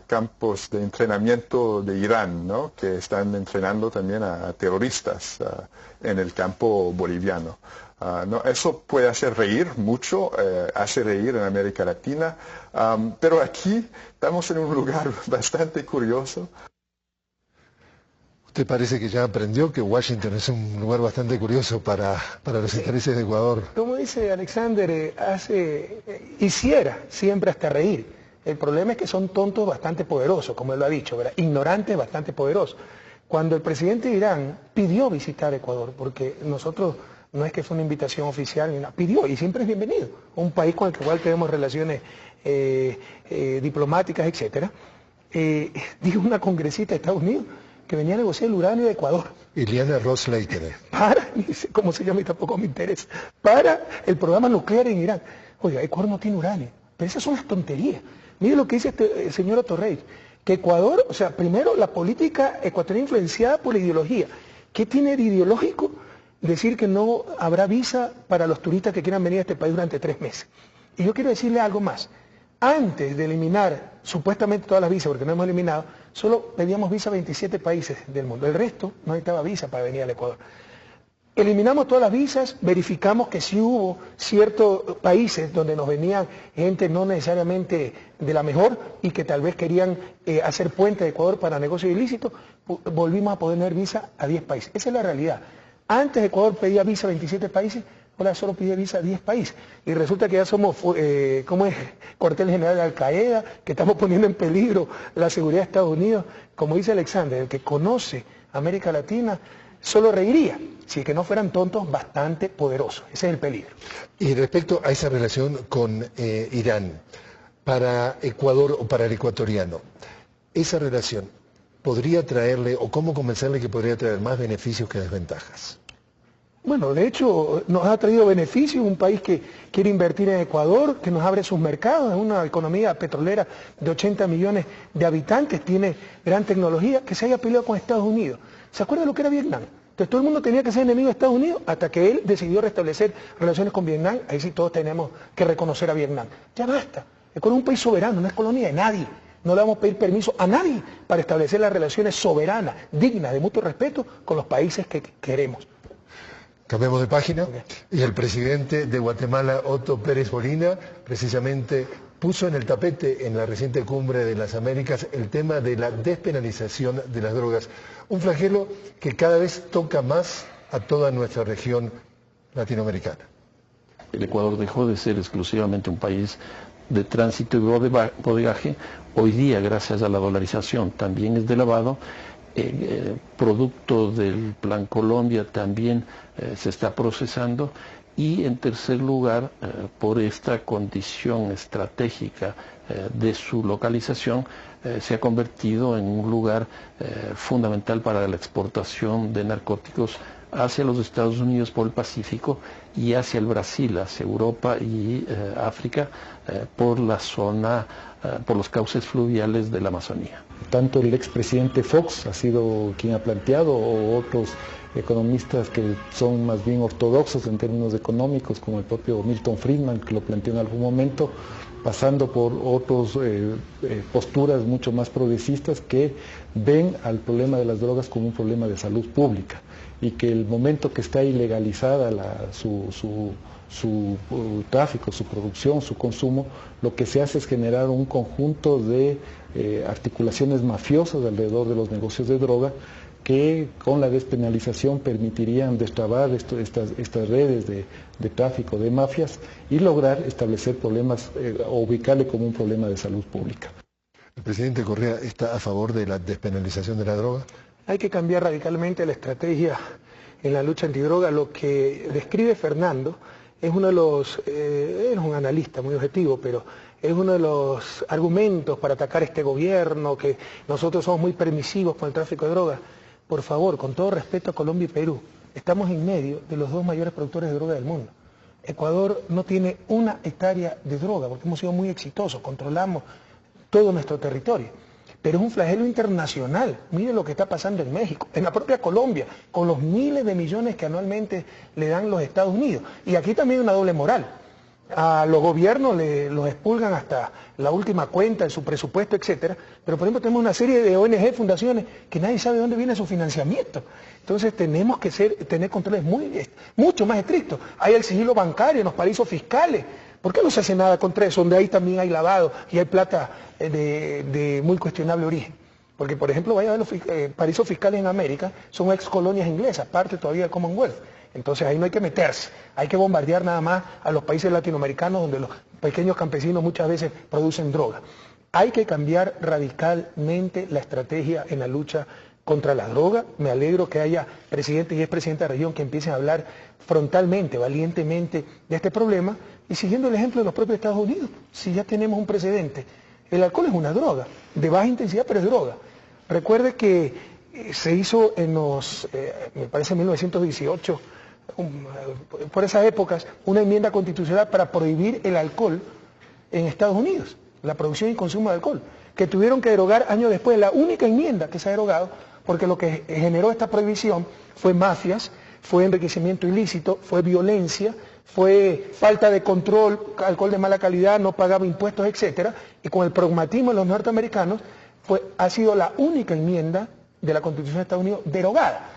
campos de entrenamiento de Irán, ¿no? Que están entrenando también a terroristas en el campo boliviano. ¿No? Eso puede hacer reír mucho, hace reír en América Latina, pero aquí estamos en un lugar bastante curioso. ¿Usted parece que ya aprendió que Washington es un lugar bastante curioso para los intereses de Ecuador? Como dice Alexander, hiciera siempre hasta reír. El problema es que son tontos bastante poderosos, como él lo ha dicho, ¿verdad? Ignorantes bastante poderosos. Cuando el presidente de Irán pidió visitar Ecuador, porque nosotros no es que fue una invitación oficial, ni nada, pidió y siempre es bienvenido. Un país con el cual tenemos relaciones diplomáticas, etc. Dijo una congresista de Estados Unidos que venía a negociar el uranio de Ecuador. Ileana Ros-Lehtinen. Para, ni sé cómo se llama y tampoco me interesa, para el programa nuclear en Irán. Oiga, Ecuador no tiene uranio, pero esas son las tonterías. Mire lo que dice el señor Otto Reich, que Ecuador, o sea, primero la política ecuatoriana influenciada por la ideología. ¿Qué tiene de ideológico decir que no habrá visa para los turistas que quieran venir a este país durante 3 meses? Y yo quiero decirle algo más. Antes de eliminar supuestamente todas las visas, porque no hemos eliminado, solo pedíamos visa a 27 países del mundo. El resto no necesitaba visa para venir al Ecuador. Eliminamos todas las visas, verificamos que sí hubo ciertos países donde nos venían gente no necesariamente de la mejor y que tal vez querían hacer puente de Ecuador para negocios ilícitos, volvimos a poder tener visa a 10 países. Esa es la realidad. Antes Ecuador pedía visa a 27 países, ahora solo pide visa a 10 países. Y resulta que ya somos, cuartel general de Al-Qaeda, que estamos poniendo en peligro la seguridad de Estados Unidos. Como dice Alexander, el que conoce América Latina solo reiría, si es que no fueran tontos bastante poderosos. Ese es el peligro. Y respecto a esa relación con Irán, para Ecuador o para el ecuatoriano, esa relación podría traerle, o cómo convencerle que podría traer más beneficios que desventajas. Bueno, de hecho nos ha traído beneficios, un país que quiere invertir en Ecuador, que nos abre sus mercados, es una economía petrolera de 80 millones de habitantes, tiene gran tecnología, que se haya peleado con Estados Unidos. ¿Se acuerda lo que era Vietnam? Entonces todo el mundo tenía que ser enemigo de Estados Unidos hasta que él decidió restablecer relaciones con Vietnam, ahí sí todos tenemos que reconocer a Vietnam. Ya basta, Ecuador es un país soberano, no es colonia de nadie. No le vamos a pedir permiso a nadie para establecer las relaciones soberanas, dignas, de mutuo respeto con los países que queremos. Cambiamos de página. Y el presidente de Guatemala, Otto Pérez Molina, precisamente puso en el tapete en la reciente cumbre de las Américas el tema de la despenalización de las drogas. Un flagelo que cada vez toca más a toda nuestra región latinoamericana. El Ecuador dejó de ser exclusivamente un país de tránsito y bodegaje. Hoy día, gracias a la dolarización, también es de lavado. Producto del Plan Colombia también se está procesando, y en tercer lugar, por esta condición estratégica de su localización, se ha convertido en un lugar fundamental para la exportación de narcóticos hacia los Estados Unidos por el Pacífico y hacia el Brasil, hacia Europa y África, por la zona, por los cauces fluviales de la Amazonía. Tanto el expresidente Fox ha sido quien ha planteado, o otros economistas que son más bien ortodoxos en términos económicos, como el propio Milton Friedman, que lo planteó en algún momento, pasando por otras posturas mucho más progresistas que ven al problema de las drogas como un problema de salud pública, y que el momento que está ilegalizada su tráfico, su producción, su consumo, lo que se hace es generar un conjunto de articulaciones mafiosas alrededor de los negocios de droga, que con la despenalización permitirían destrabar estas redes de tráfico de mafias y lograr establecer problemas o ubicarle como un problema de salud pública. ¿El presidente Correa está a favor de la despenalización de la droga? Hay que cambiar radicalmente la estrategia en la lucha antidroga. Lo que describe Fernando es uno de los, él es un analista muy objetivo, pero es uno de los argumentos para atacar este gobierno, que nosotros somos muy permisivos con el tráfico de drogas. Por favor, con todo respeto a Colombia y Perú, estamos en medio de los dos mayores productores de droga del mundo. Ecuador no tiene una hectárea de droga porque hemos sido muy exitosos, controlamos todo nuestro territorio. Pero es un flagelo internacional. Miren lo que está pasando en México, en la propia Colombia, con los miles de millones que anualmente le dan los Estados Unidos. Y aquí también hay una doble moral. A los gobiernos los expulgan hasta la última cuenta de su presupuesto, etcétera. Pero por ejemplo tenemos una serie de ONG, fundaciones, que nadie sabe de dónde viene su financiamiento. Entonces tenemos que tener controles mucho más estrictos. Hay el sigilo bancario en los paraísos fiscales. ¿Por qué no se hace nada contra eso? Donde ahí también hay lavado y hay plata de muy cuestionable origen. Porque por ejemplo, vaya a ver los paraísos fiscales en América, son ex colonias inglesas, parte todavía del Commonwealth. Entonces ahí no hay que meterse, hay que bombardear nada más a los países latinoamericanos donde los pequeños campesinos muchas veces producen droga. Hay que cambiar radicalmente la estrategia en la lucha contra la droga. Me alegro que haya presidente y expresidente de la región que empiecen a hablar frontalmente, valientemente de este problema, y siguiendo el ejemplo de los propios Estados Unidos. Si ya tenemos un precedente, el alcohol es una droga, de baja intensidad, pero es droga. Recuerde que se hizo en los, me parece en 1918, por esas épocas, una enmienda constitucional para prohibir el alcohol en Estados Unidos, la producción y consumo de alcohol, que tuvieron que derogar años después, la única enmienda que se ha derogado, porque lo que generó esta prohibición fue mafias, fue enriquecimiento ilícito, fue violencia, fue falta de control, alcohol de mala calidad, no pagaba impuestos, etcétera, y con el pragmatismo de los norteamericanos, ha sido la única enmienda de la Constitución de Estados Unidos derogada.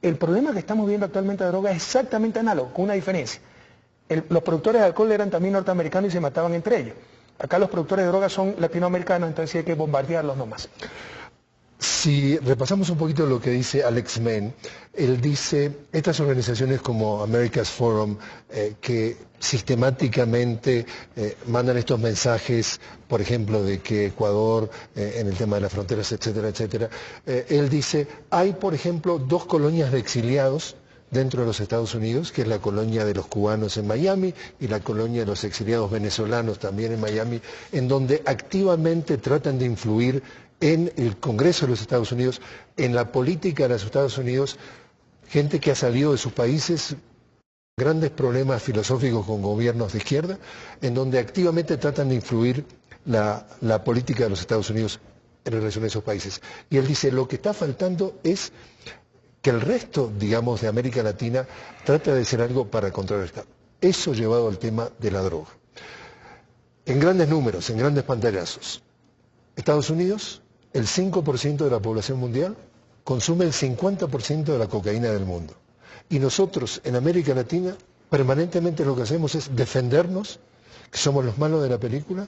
El problema que estamos viendo actualmente de droga es exactamente análogo, con una diferencia. Los productores de alcohol eran también norteamericanos y se mataban entre ellos. Acá los productores de droga son latinoamericanos, entonces hay que bombardearlos nomás. Si repasamos un poquito lo que dice Alex Mann, él dice, estas organizaciones como America's Forum, que sistemáticamente mandan estos mensajes, por ejemplo, de que Ecuador, en el tema de las fronteras, etcétera, etcétera, él dice, hay, por ejemplo, 2 colonias de exiliados dentro de los Estados Unidos, que es la colonia de los cubanos en Miami y la colonia de los exiliados venezolanos también en Miami, en donde activamente tratan de influir en el Congreso de los Estados Unidos, en la política de los Estados Unidos, gente que ha salido de sus países, grandes problemas filosóficos con gobiernos de izquierda, en donde activamente tratan de influir la política de los Estados Unidos en relación a esos países. Y él dice, lo que está faltando es que el resto, digamos, de América Latina trate de hacer algo para contrarrestar. Eso llevado al tema de la droga. En grandes números, en grandes pantallazos, Estados Unidos, el 5% de la población mundial consume el 50% de la cocaína del mundo. Y nosotros, en América Latina, permanentemente lo que hacemos es defendernos, que somos los malos de la película,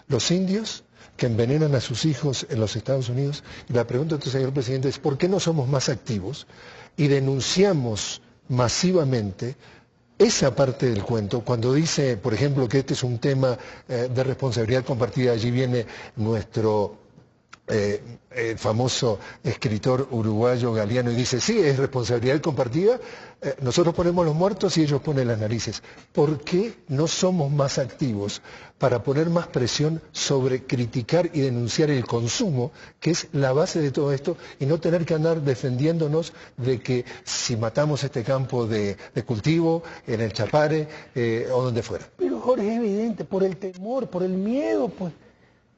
los indios que envenenan a sus hijos en los Estados Unidos. Y la pregunta entonces, señor presidente, es ¿por qué no somos más activos y denunciamos masivamente esa parte del cuento? Cuando dice, por ejemplo, que este es un tema de responsabilidad compartida, allí viene nuestro el famoso escritor uruguayo Galeano y dice, sí, es responsabilidad compartida, nosotros ponemos los muertos y ellos ponen las narices. ¿Por qué no somos más activos para poner más presión sobre criticar y denunciar el consumo, que es la base de todo esto, y no tener que andar defendiéndonos de que si matamos este campo de cultivo, en el Chapare o donde fuera? Pero Jorge, es evidente, por el temor, por el miedo, pues.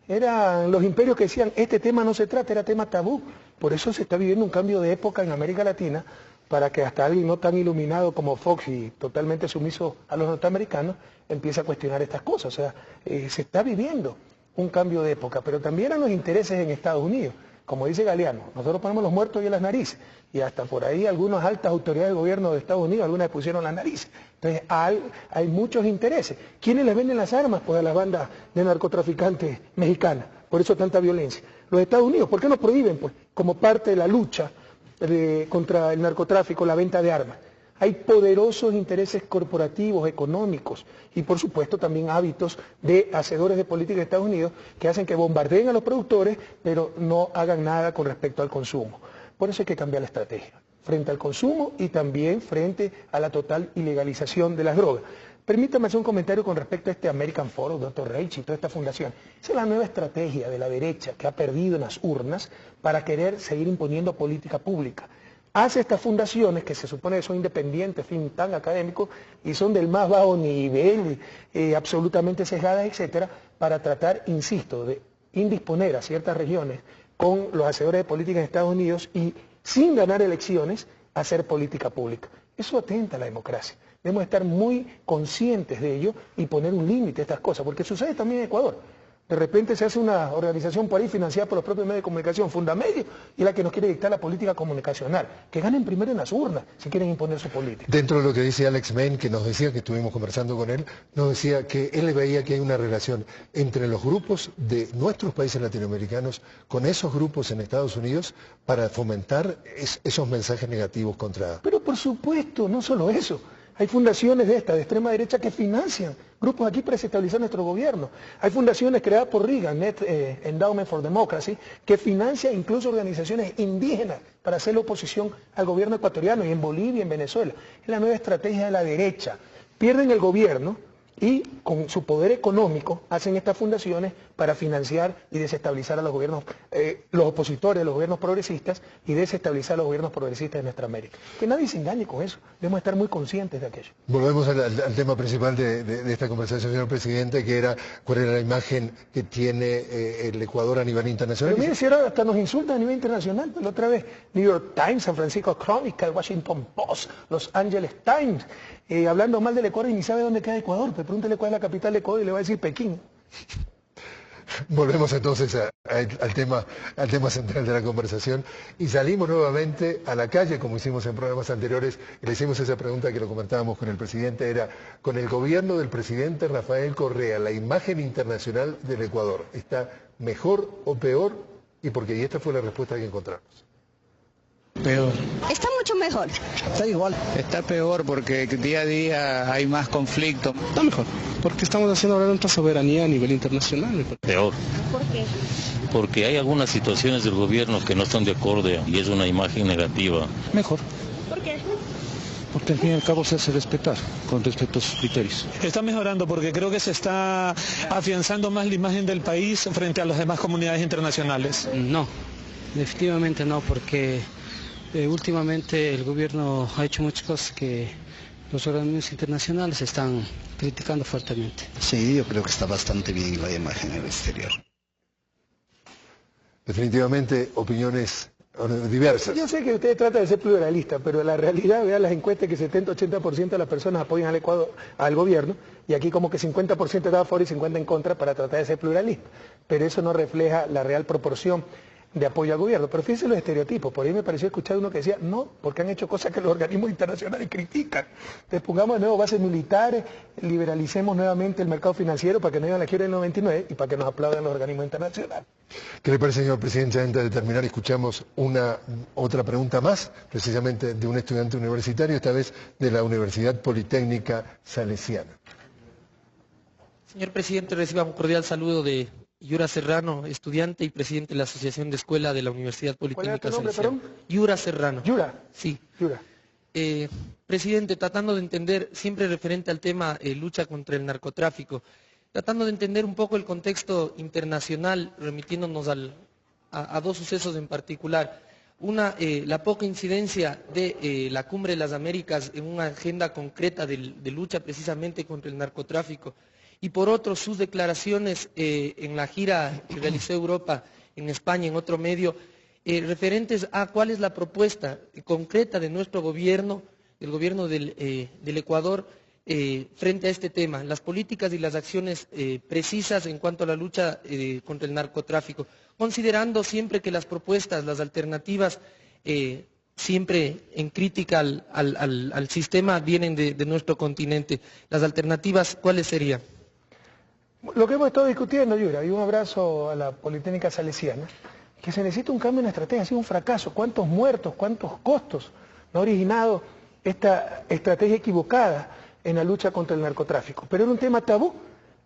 Eran los imperios que decían, este tema no se trata, era tema tabú. Por eso se está viviendo un cambio de época en América Latina, para que hasta alguien no tan iluminado como Fox y totalmente sumiso a los norteamericanos empiece a cuestionar estas cosas. O sea, se está viviendo un cambio de época, pero también eran los intereses en Estados Unidos. Como dice Galeano, nosotros ponemos los muertos y en las narices, y hasta por ahí algunas altas autoridades del gobierno de Estados Unidos, algunas pusieron las narices. Entonces hay muchos intereses. ¿Quiénes les venden las armas? Pues a las bandas de narcotraficantes mexicanas, por eso tanta violencia. Los Estados Unidos, ¿por qué nos prohíben? Pues como parte de la lucha contra el narcotráfico, la venta de armas. Hay poderosos intereses corporativos, económicos y por supuesto también hábitos de hacedores de política de Estados Unidos que hacen que bombardeen a los productores pero no hagan nada con respecto al consumo. Por eso hay que cambiar la estrategia, frente al consumo y también frente a la total ilegalización de las drogas. Permítame hacer un comentario con respecto a este American Forum, Dr. Reich y toda esta fundación. Esa es la nueva estrategia de la derecha que ha perdido en las urnas para querer seguir imponiendo política pública. Hace estas fundaciones que se supone que son independientes, fin tan académicos, y son del más bajo nivel, absolutamente sesgadas, etcétera, para tratar, insisto, de indisponer a ciertas regiones con los hacedores de política en Estados Unidos y, sin ganar elecciones, hacer política pública. Eso atenta a la democracia. Debemos estar muy conscientes de ello y poner un límite a estas cosas, porque sucede también en Ecuador. De repente se hace una organización por ahí financiada por los propios medios de comunicación, Fundamedios, y es la que nos quiere dictar la política comunicacional. Que ganen primero en las urnas si quieren imponer su política. Dentro de lo que dice Alex Main, que nos decía, que estuvimos conversando con él, nos decía que él veía que hay una relación entre los grupos de nuestros países latinoamericanos con esos grupos en Estados Unidos para fomentar esos mensajes negativos contra... Pero por supuesto, no solo eso. Hay fundaciones de extrema derecha que financian grupos aquí para desestabilizar nuestro gobierno. Hay fundaciones creadas por Reagan, Endowment for Democracy, que financian incluso organizaciones indígenas para hacer la oposición al gobierno ecuatoriano y en Bolivia y en Venezuela. Es la nueva estrategia de la derecha. Pierden el gobierno y con su poder económico hacen estas fundaciones para financiar y desestabilizar a los gobiernos, los opositores, los gobiernos progresistas y desestabilizar a los gobiernos progresistas de nuestra América. Que nadie se engañe con eso, debemos estar muy conscientes de aquello. Volvemos al tema principal de esta conversación, señor presidente, que era cuál era la imagen que tiene el Ecuador a nivel internacional. Pero mire, si ahora hasta nos insultan a nivel internacional, pero la otra vez New York Times, San Francisco Chronicle, Washington Post, Los Angeles Times, hablando mal del Ecuador y ni sabe dónde queda Ecuador. Pues pregúntele cuál es la capital de Ecuador y le va a decir Pekín. Volvemos entonces al tema central de la conversación y salimos nuevamente a la calle, como hicimos en programas anteriores, y le hicimos esa pregunta que lo comentábamos con el presidente, era, con el gobierno del presidente Rafael Correa, ¿la imagen internacional del Ecuador está mejor o peor? ¿Y por qué? Y esta fue la respuesta que encontramos. Peor. Está mucho mejor. Está igual. Está peor porque día a día hay más conflicto. Está mejor. Porque estamos haciendo ahora nuestra soberanía a nivel internacional. Peor. ¿Por qué? Porque hay algunas situaciones del gobierno que no están de acuerdo y es una imagen negativa. Mejor. ¿Por qué? Porque al fin y al cabo se hace respetar con respecto a sus criterios. Está mejorando porque creo que se está afianzando más la imagen del país frente a las demás comunidades internacionales. No, definitivamente no, porque últimamente el gobierno ha hecho muchas cosas que los organismos internacionales están criticando fuertemente. Sí, yo creo que está bastante bien la imagen en el exterior. Definitivamente opiniones diversas. Yo sé que usted trata de ser pluralista, pero la realidad, vea las encuestas que 70-80% de las personas apoyan al Ecuador, al gobierno, y aquí como que 50% está a favor y 50% en contra para tratar de ser pluralista. Pero eso no refleja la real proporción de apoyo al gobierno. Pero fíjense los estereotipos. Por ahí me pareció escuchar uno que decía, no, porque han hecho cosas que los organismos internacionales critican. Entonces pongamos de nuevo bases militares, liberalicemos nuevamente el mercado financiero para que no haya la quiebra del 99 y para que nos aplaudan los organismos internacionales. ¿Qué le parece, señor presidente? Antes de terminar, escuchamos otra pregunta más, precisamente de un estudiante universitario, esta vez de la Universidad Politécnica Salesiana. Señor presidente, reciba un cordial saludo de Yura Serrano, estudiante y presidente de la Asociación de Escuela de la Universidad Politécnica Salesiana. ¿Cuál era tu nombre, perdón? Yura Serrano. ¿Yura? Sí. Yura. Presidente, tratando de entender, siempre referente al tema lucha contra el narcotráfico, tratando de entender un poco el contexto internacional, remitiéndonos a dos sucesos en particular. Una, la poca incidencia de la Cumbre de las Américas en una agenda concreta de lucha precisamente contra el narcotráfico. y por otro sus declaraciones en la gira que realizó Europa, en España, en otro medio, referentes a cuál es la propuesta concreta de nuestro gobierno, del gobierno del Ecuador, frente a este tema, las políticas y las acciones precisas en cuanto a la lucha contra el narcotráfico, considerando siempre que las propuestas, las alternativas, siempre en crítica al sistema vienen de nuestro continente. Las alternativas, ¿cuáles serían? Lo que hemos estado discutiendo, Yura, y un abrazo a la Politécnica Salesiana, que se necesita un cambio en la estrategia, ha sido un fracaso. ¿Cuántos muertos, cuántos costos no ha originado esta estrategia equivocada en la lucha contra el narcotráfico? Pero era un tema tabú.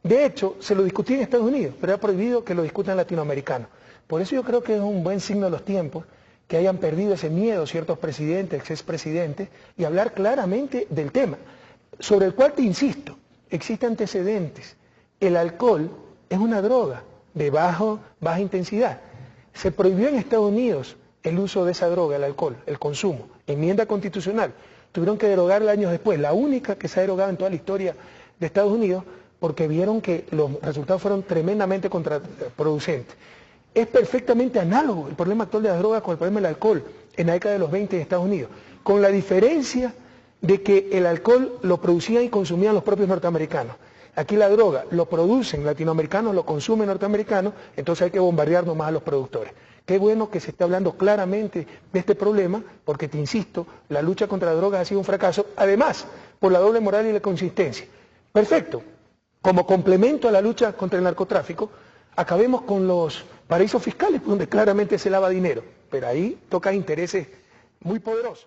De hecho, se lo discutía en Estados Unidos, pero era prohibido que lo discutan latinoamericanos. Por eso yo creo que es un buen signo de los tiempos que hayan perdido ese miedo ciertos presidentes, expresidentes, y hablar claramente del tema, sobre el cual te insisto, existen antecedentes. El alcohol es una droga de baja intensidad. Se prohibió en Estados Unidos el uso de esa droga, el alcohol, el consumo. Enmienda constitucional. Tuvieron que derogarla años después, la única que se ha derogado en toda la historia de Estados Unidos, porque vieron que los resultados fueron tremendamente contraproducentes. Es perfectamente análogo el problema actual de las drogas con el problema del alcohol en la década de los 20 en Estados Unidos, con la diferencia de que el alcohol lo producían y consumían los propios norteamericanos. Aquí la droga lo producen latinoamericanos, lo consumen norteamericanos, entonces hay que bombardearnos más a los productores. Qué bueno que se está hablando claramente de este problema, porque te insisto, la lucha contra la droga ha sido un fracaso, además, por la doble moral y la consistencia. Perfecto, como complemento a la lucha contra el narcotráfico, acabemos con los paraísos fiscales, donde claramente se lava dinero, pero ahí toca intereses muy poderosos.